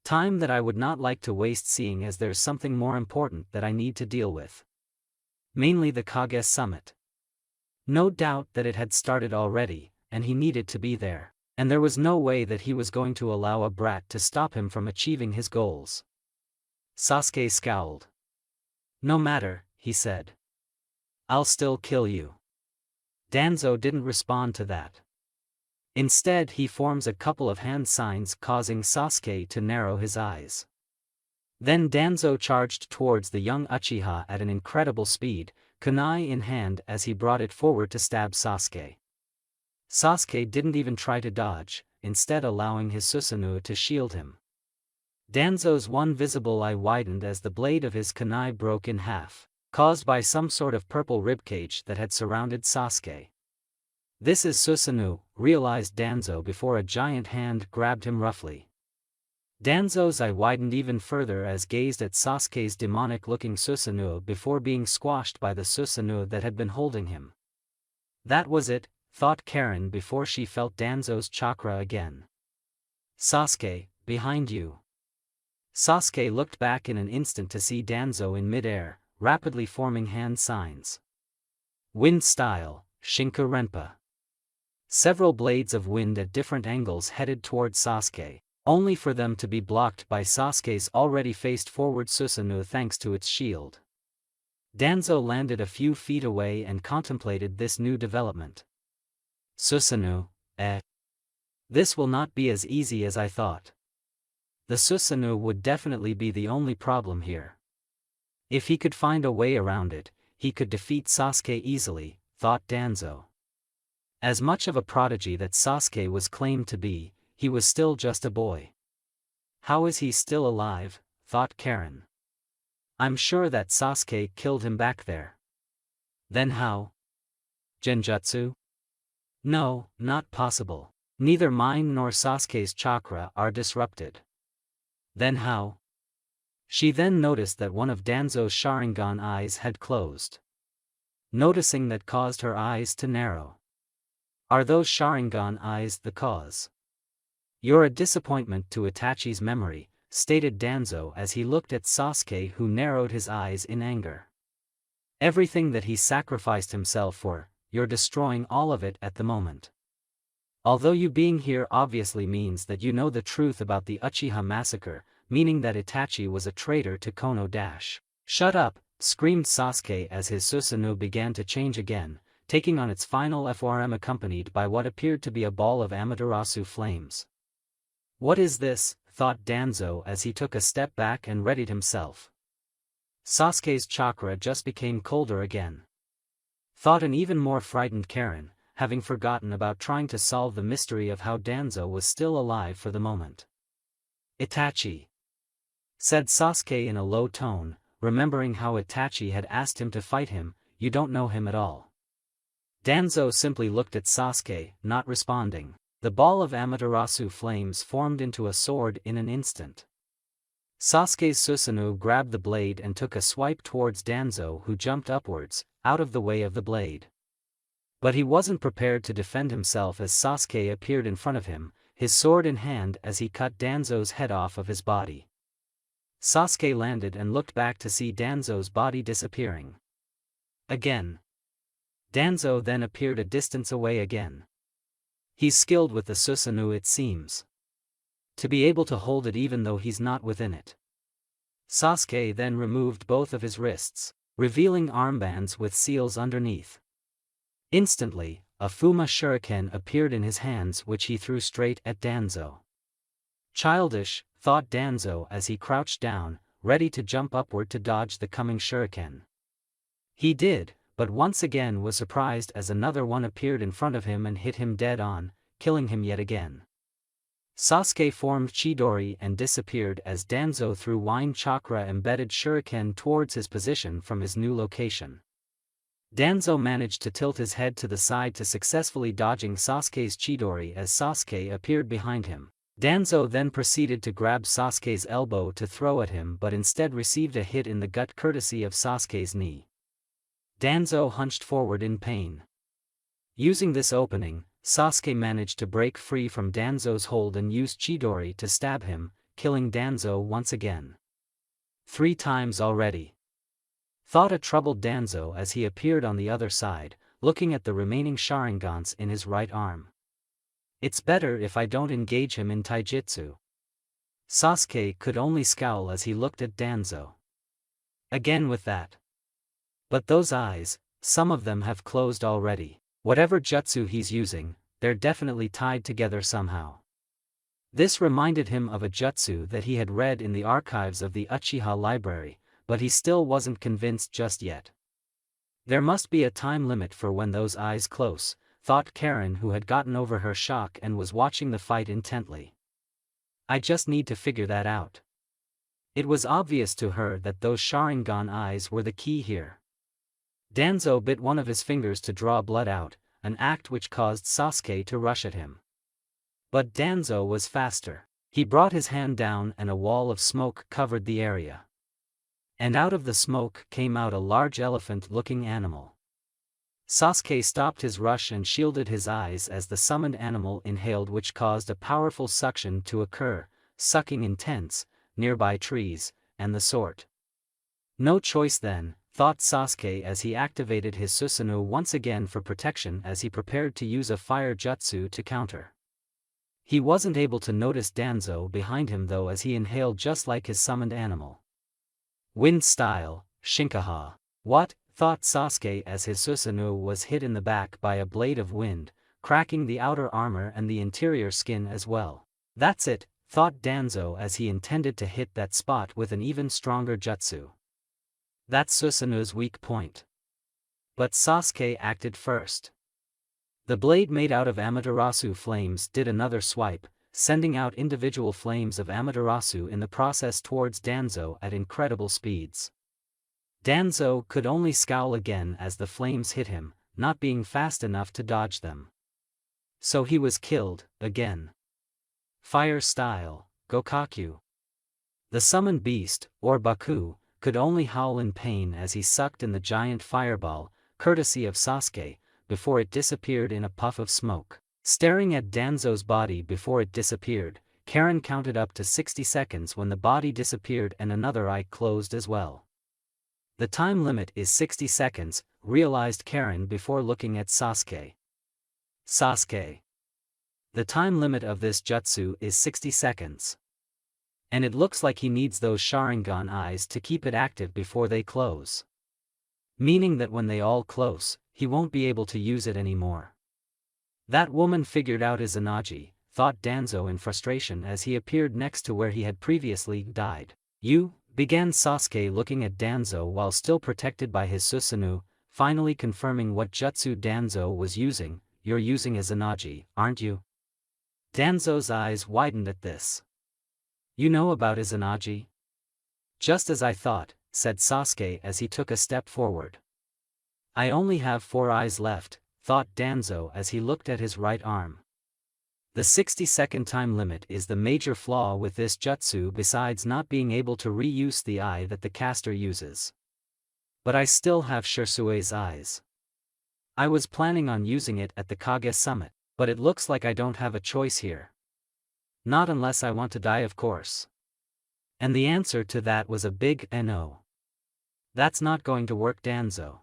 "Time that I would not like to waste seeing as there's something more important that I need to deal with. Mainly the Kage summit." No doubt that it had started already, and he needed to be there, and there was no way that he was going to allow a brat to stop him from achieving his goals. Sasuke scowled. "No matter," he said. "I'll still kill you." Danzo didn't respond to that. Instead he forms a couple of hand signs causing Sasuke to narrow his eyes. Then Danzo charged towards the young Uchiha at an incredible speed, kunai in hand as he brought it forward to stab Sasuke. Sasuke didn't even try to dodge, instead allowing his Susanoo to shield him. Danzo's one visible eye widened as the blade of his kunai broke in half, caused by some sort of purple ribcage that had surrounded Sasuke. "This is Susanoo," realized Danzo before a giant hand grabbed him roughly. Danzo's eye widened even further as gazed at Sasuke's demonic-looking Susanoo before being squashed by the Susanoo that had been holding him. That was it, thought Karen before she felt Danzo's chakra again. "Sasuke, behind you." Sasuke looked back in an instant to see Danzo in mid-air, rapidly forming hand signs. Wind style, Shinku Renpa. Several blades of wind at different angles headed towards Sasuke, only for them to be blocked by Sasuke's already faced forward Susanoo thanks to its shield. Danzo landed a few feet away and contemplated this new development. "Susanoo, this will not be as easy as I thought. The Susanoo would definitely be the only problem here. If he could find a way around it, he could defeat Sasuke easily," thought Danzo. As much of a prodigy that Sasuke was claimed to be, he was still just a boy. "How is he still alive?" thought Karen. "I'm sure that Sasuke killed him back there." "Then how? Genjutsu? No, not possible. Neither mine nor Sasuke's chakra are disrupted." "Then how?" She then noticed that one of Danzo's Sharingan eyes had closed. Noticing that caused her eyes to narrow. "Are those Sharingan eyes the cause?" "You're a disappointment to Itachi's memory," stated Danzo as he looked at Sasuke, who narrowed his eyes in anger. Everything that he sacrificed himself for, you're destroying all of it at the moment. Although you being here obviously means that you know the truth about the Uchiha massacre, meaning that Itachi was a traitor to Konoha. Shut up, screamed Sasuke as his Susanoo began to change again, taking on its final form accompanied by what appeared to be a ball of Amaterasu flames. What is this, thought Danzo as he took a step back and readied himself. Sasuke's chakra just became colder again. Thought an even more frightened Karen, having forgotten about trying to solve the mystery of how Danzo was still alive for the moment. Itachi, said Sasuke in a low tone, remembering how Itachi had asked him to fight him. You don't know him at all. Danzo simply looked at Sasuke, not responding. The ball of Amaterasu flames formed into a sword in an instant. Sasuke's Susanoo grabbed the blade and took a swipe towards Danzo, who jumped upwards, out of the way of the blade. But he wasn't prepared to defend himself as Sasuke appeared in front of him, his sword in hand as he cut Danzo's head off of his body. Sasuke landed and looked back to see Danzo's body disappearing. Again. Danzo then appeared a distance away again. He's skilled with the Susanoo, it seems. To be able to hold it even though he's not within it. Sasuke then removed both of his wrists, revealing armbands with seals underneath. Instantly, a Fuma shuriken appeared in his hands which he threw straight at Danzo. Childish, thought Danzo as he crouched down, ready to jump upward to dodge the coming shuriken. He did, but once again was surprised as another one appeared in front of him and hit him dead on, killing him yet again. Sasuke formed Chidori and disappeared as Danzo threw Wine Chakra embedded shuriken towards his position from his new location. Danzo managed to tilt his head to the side to successfully dodging Sasuke's Chidori as Sasuke appeared behind him. Danzo then proceeded to grab Sasuke's elbow to throw at him but instead received a hit in the gut courtesy of Sasuke's knee. Danzo hunched forward in pain. Using this opening, Sasuke managed to break free from Danzo's hold and used Chidori to stab him, killing Danzo once again. 3 times already. Thought a troubled Danzo as he appeared on the other side, looking at the remaining Sharingans in his right arm. It's better if I don't engage him in taijutsu. Sasuke could only scowl as he looked at Danzo. Again with that. But those eyes, some of them have closed already. Whatever jutsu he's using, they're definitely tied together somehow. This reminded him of a jutsu that he had read in the archives of the Uchiha library, but he still wasn't convinced just yet. There must be a time limit for when those eyes close, thought Karen, who had gotten over her shock and was watching the fight intently. I just need to figure that out. It was obvious to her that those Sharingan eyes were the key here. Danzo bit one of his fingers to draw blood out, an act which caused Sasuke to rush at him. But Danzo was faster. He brought his hand down and a wall of smoke covered the area. And out of the smoke came out a large elephant-looking animal. Sasuke stopped his rush and shielded his eyes as the summoned animal inhaled, which caused a powerful suction to occur, sucking intense, nearby trees, and the sort. No choice then, thought Sasuke as he activated his Susanoo once again for protection as he prepared to use a fire jutsu to counter. He wasn't able to notice Danzo behind him though as he inhaled just like his summoned animal. Wind style, Shinkaha. What? Thought Sasuke as his Susanoo was hit in the back by a blade of wind, cracking the outer armor and the interior skin as well. That's it, thought Danzo as he intended to hit that spot with an even stronger jutsu. That's Susanoo's weak point. But Sasuke acted first. The blade made out of Amaterasu flames did another swipe, sending out individual flames of Amaterasu in the process towards Danzo at incredible speeds. Danzo could only scowl again as the flames hit him, not being fast enough to dodge them. So he was killed, again. Fire style, Gokaku. The summoned beast, or Baku, could only howl in pain as he sucked in the giant fireball, courtesy of Sasuke, before it disappeared in a puff of smoke. Staring at Danzo's body before it disappeared, Karen counted up to 60 seconds when the body disappeared and another eye closed as well. The time limit is 60 seconds, realized Karen before looking at Sasuke. Sasuke. The time limit of this jutsu is 60 seconds. And it looks like he needs those Sharingan eyes to keep it active before they close. Meaning that when they all close, he won't be able to use it anymore. That woman figured out Izanagi, thought Danzo in frustration as he appeared next to where he had previously died. You, began Sasuke looking at Danzo while still protected by his Susanoo, finally confirming what jutsu Danzo was using. You're using Izanagi, aren't you? Danzo's eyes widened at this. You know about Izanagi? Just as I thought, said Sasuke as he took a step forward. I only have 4 eyes left, thought Danzo as he looked at his right arm. The 60-second time limit is the major flaw with this jutsu besides not being able to reuse the eye that the caster uses. But I still have Shirsue's eyes. I was planning on using it at the Kage Summit, but it looks like I don't have a choice here. Not unless I want to die, of course. And the answer to that was a big no. That's not going to work, Danzo.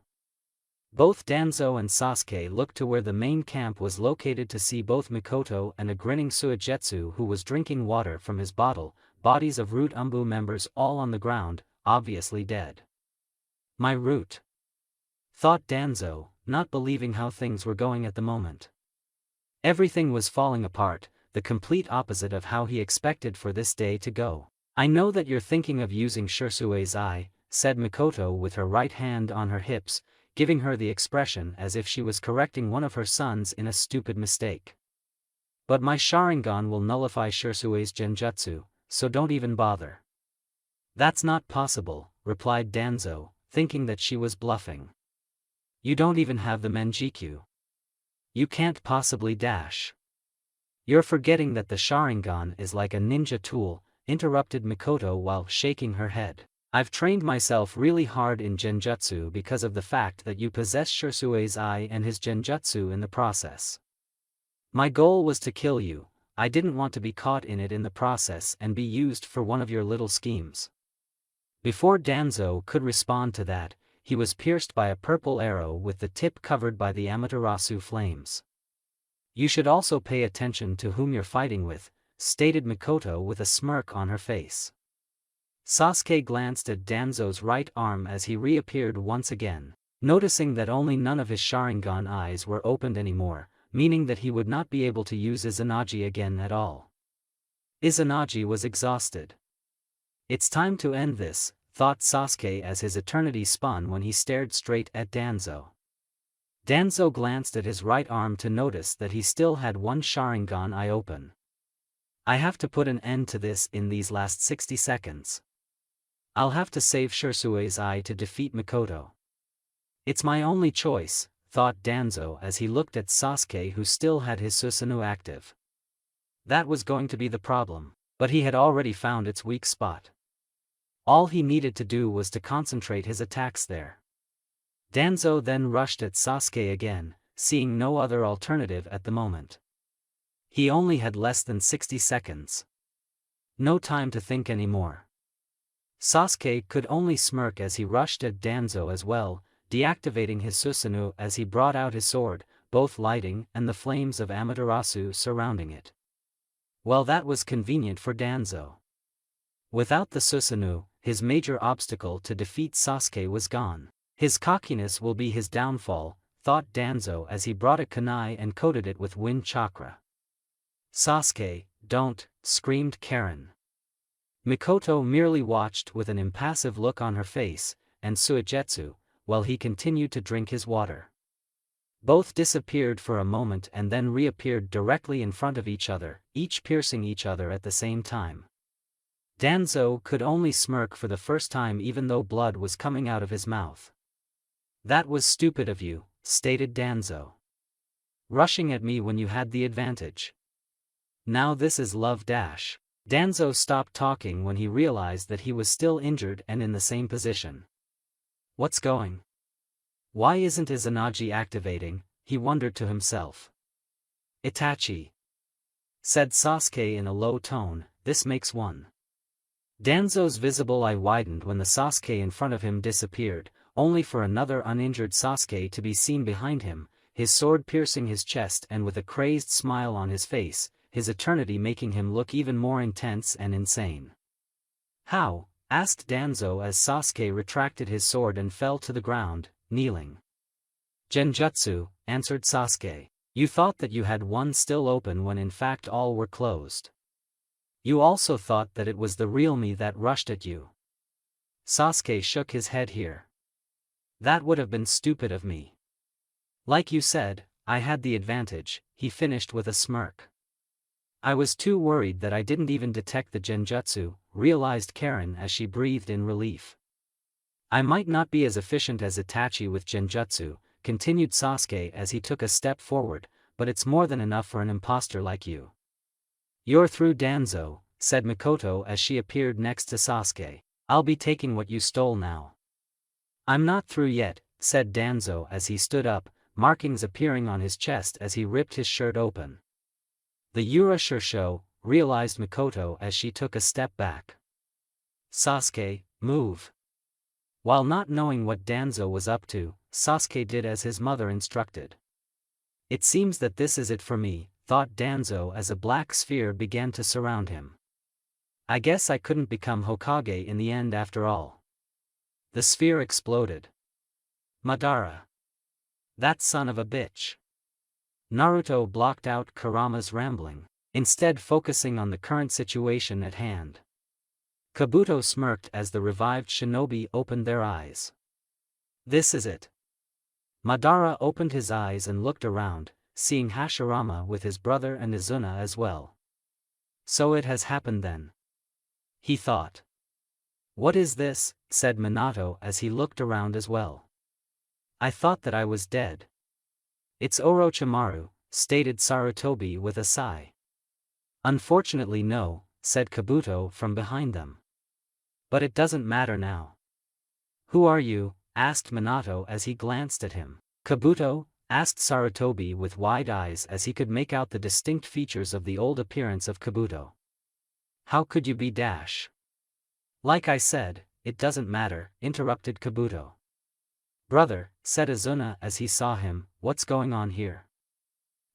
Both Danzo and Sasuke looked to where the main camp was located to see both Mikoto and a grinning Suigetsu who was drinking water from his bottle, bodies of Root Umbu members all on the ground, obviously dead. My Root. Thought Danzo, not believing how things were going at the moment. Everything was falling apart, the complete opposite of how he expected for this day to go. I know that you're thinking of using Shirsue's eye, said Mikoto with her right hand on her hips, giving her the expression as if she was correcting one of her sons in a stupid mistake. But my Sharingan will nullify Shirsue's genjutsu, so don't even bother. That's not possible, replied Danzo, thinking that she was bluffing. You don't even have the Menjikyu. You can't possibly dash. You're forgetting that the Sharingan is like a ninja tool, interrupted Mikoto while shaking her head. I've trained myself really hard in genjutsu because of the fact that you possess Shirsue's eye and his genjutsu in the process. My goal was to kill you, I didn't want to be caught in it in the process and be used for one of your little schemes. Before Danzo could respond to that, he was pierced by a purple arrow with the tip covered by the Amaterasu flames. You should also pay attention to whom you're fighting with, stated Mikoto with a smirk on her face. Sasuke glanced at Danzo's right arm as he reappeared once again, noticing that only none of his Sharingan eyes were opened anymore, meaning that he would not be able to use Izanagi again at all. Izanagi was exhausted. It's time to end this, thought Sasuke as his eternity spun when he stared straight at Danzo. Danzo glanced at his right arm to notice that he still had one Sharingan eye open. I have to put an end to this in these last 60 seconds. I'll have to save Shirsue's eye to defeat Mikoto. It's my only choice, thought Danzo as he looked at Sasuke who still had his Susanoo active. That was going to be the problem, but he had already found its weak spot. All he needed to do was to concentrate his attacks there. Danzo then rushed at Sasuke again, seeing no other alternative at the moment. He only had less than 60 seconds. No time to think anymore. Sasuke could only smirk as he rushed at Danzo as well, deactivating his Susanoo as he brought out his sword, both lighting and the flames of Amaterasu surrounding it. Well, that was convenient for Danzo. Without the Susanoo, his major obstacle to defeat Sasuke was gone. His cockiness will be his downfall, thought Danzo as he brought a kunai and coated it with wind chakra. Sasuke, don't, screamed Karen. Mikoto merely watched with an impassive look on her face, and Suigetsu, while he continued to drink his water. Both disappeared for a moment and then reappeared directly in front of each other, each piercing each other at the same time. Danzo could only smirk for the first time even though blood was coming out of his mouth. That was stupid of you, stated Danzo. Rushing at me when you had the advantage. Now this is love dash. Danzo stopped talking when he realized that he was still injured and in the same position. What's going? Why isn't Izanagi activating? He wondered to himself. Itachi, said Sasuke in a low tone, this makes one. Danzo's visible eye widened when the Sasuke in front of him disappeared, only for another uninjured Sasuke to be seen behind him, his sword piercing his chest and with a crazed smile on his face, his eternity making him look even more intense and insane. "How?" asked Danzo as Sasuke retracted his sword and fell to the ground, kneeling. "Genjutsu," answered Sasuke. "You thought that you had one still open when in fact all were closed. You also thought that it was the real me that rushed at you." Sasuke shook his head here. "That would have been stupid of me. Like you said, I had the advantage," he finished with a smirk. "I was too worried that I didn't even detect the genjutsu," realized Karen as she breathed in relief. "I might not be as efficient as Itachi with genjutsu," continued Sasuke as he took a step forward, "but it's more than enough for an imposter like you." "You're through, Danzo," said Mikoto as she appeared next to Sasuke. "I'll be taking what you stole now." "I'm not through yet," said Danzo as he stood up, markings appearing on his chest as he ripped his shirt open. "The Yurashiro," realized Mikoto as she took a step back. "Sasuke, move." While not knowing what Danzo was up to, Sasuke did as his mother instructed. "It seems that this is it for me," thought Danzo as a black sphere began to surround him. "I guess I couldn't become Hokage in the end after all." The sphere exploded. "Madara. That son of a bitch." Naruto blocked out Kurama's rambling, instead focusing on the current situation at hand. Kabuto smirked as the revived shinobi opened their eyes. "This is it." Madara opened his eyes and looked around, seeing Hashirama with his brother and Izuna as well. "So it has happened then," he thought. "What is this?" said Minato as he looked around as well. "I thought that I was dead." "It's Orochimaru," stated Sarutobi with a sigh. "Unfortunately no," said Kabuto from behind them. "But it doesn't matter now." "Who are you?" asked Minato as he glanced at him. "Kabuto?" asked Sarutobi with wide eyes as he could make out the distinct features of the old appearance of Kabuto. "How could you be Dash?" "Like I said, it doesn't matter," interrupted Kabuto. "Brother," said Izuna as he saw him, "what's going on here?"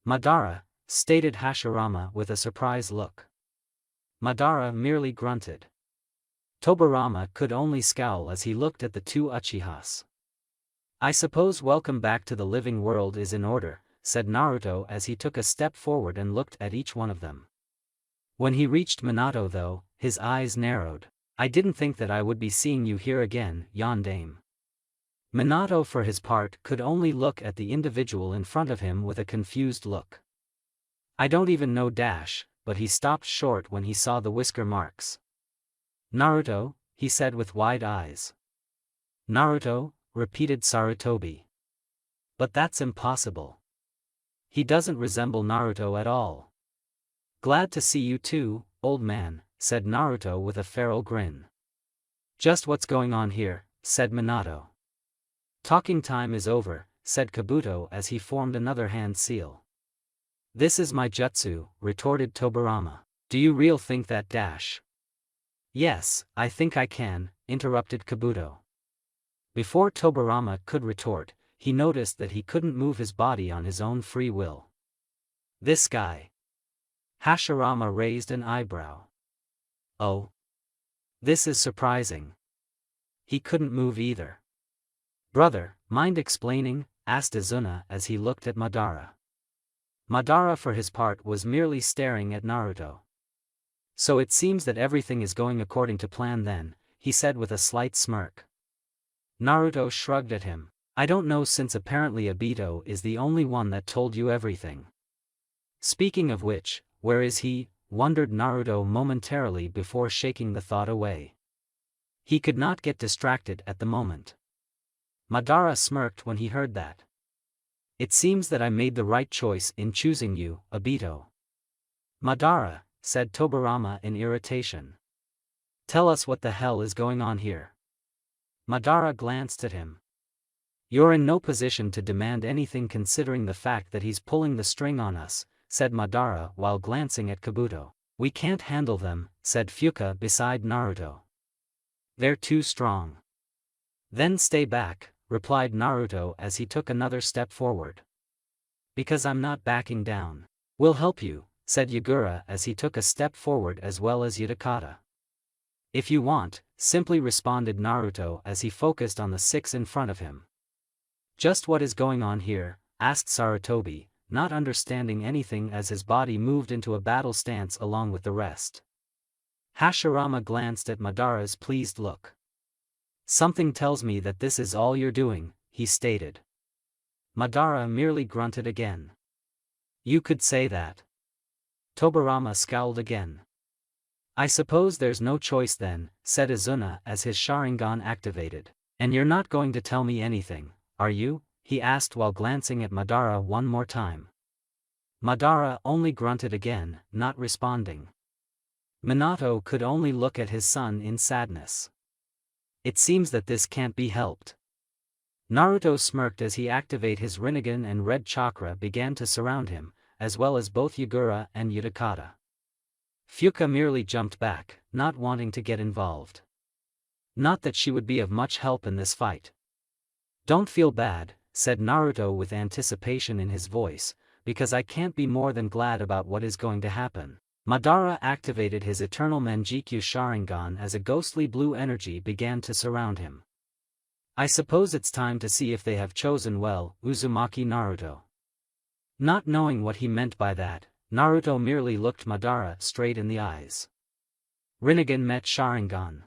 "Madara," stated Hashirama with a surprised look. Madara merely grunted. Tobirama could only scowl as he looked at the two Uchihas. "I suppose welcome back to the living world is in order," said Naruto as he took a step forward and looked at each one of them. When he reached Minato though, his eyes narrowed. "I didn't think that I would be seeing you here again, Yondaime." Minato for his part could only look at the individual in front of him with a confused look. "I don't even know Dash," but he stopped short when he saw the whisker marks. "Naruto?" he said with wide eyes. "Naruto?" repeated Sarutobi. "But that's impossible. He doesn't resemble Naruto at all." "Glad to see you too, old man," said Naruto with a feral grin. "Just what's going on here?" said Minato. "Talking time is over," said Kabuto as he formed another hand seal. "This is my jutsu," retorted Tobirama. "Do you real think that, Dash?" "Yes, I think I can," interrupted Kabuto. Before Tobirama could retort, he noticed that he couldn't move his body on his own free will. "This guy." Hashirama raised an eyebrow. "Oh. This is surprising." He couldn't move either. "Brother, mind explaining?" asked Izuna as he looked at Madara. Madara for his part was merely staring at Naruto. "So it seems that everything is going according to plan then," he said with a slight smirk. Naruto shrugged at him. "I don't know, since apparently Obito is the only one that told you everything." "Speaking of which, where is he?" wondered Naruto momentarily before shaking the thought away. He could not get distracted at the moment. Madara smirked when he heard that. "It seems that I made the right choice in choosing you, Obito." "Madara," said Tobirama in irritation. "Tell us what the hell is going on here." Madara glanced at him. "You're in no position to demand anything considering the fact that he's pulling the string on us," said Madara while glancing at Kabuto. We can't handle them, said Fuka beside Naruto. They're too strong. Then stay back, replied Naruto as he took another step forward. Because I'm not backing down. We'll help you, said Yagura as he took a step forward as well as Utakata. If you want, simply responded Naruto as he focused on the six in front of him. Just what is going on here? Asked Sarutobi, not understanding anything as his body moved into a battle stance along with the rest. Hashirama glanced at Madara's pleased look. Something tells me that this is all you're doing, he stated. Madara merely grunted again. You could say that. Tobirama scowled again. I suppose there's no choice then, said Izuna as his Sharingan activated. And you're not going to tell me anything, are you? He asked while glancing at Madara one more time. Madara only grunted again, not responding. Minato could only look at his son in sadness. It seems that this can't be helped. Naruto smirked as he activated his Rinnegan and red chakra began to surround him, as well as both Yagura and Utakata. Fuka merely jumped back, not wanting to get involved. Not that she would be of much help in this fight. Don't feel bad, said Naruto with anticipation in his voice, because I can't be more than glad about what is going to happen. Madara activated his Eternal Manjikyu Sharingan as a ghostly blue energy began to surround him. I suppose it's time to see if they have chosen well, Uzumaki Naruto. Not knowing what he meant by that, Naruto merely looked Madara straight in the eyes. Rinnegan met Sharingan.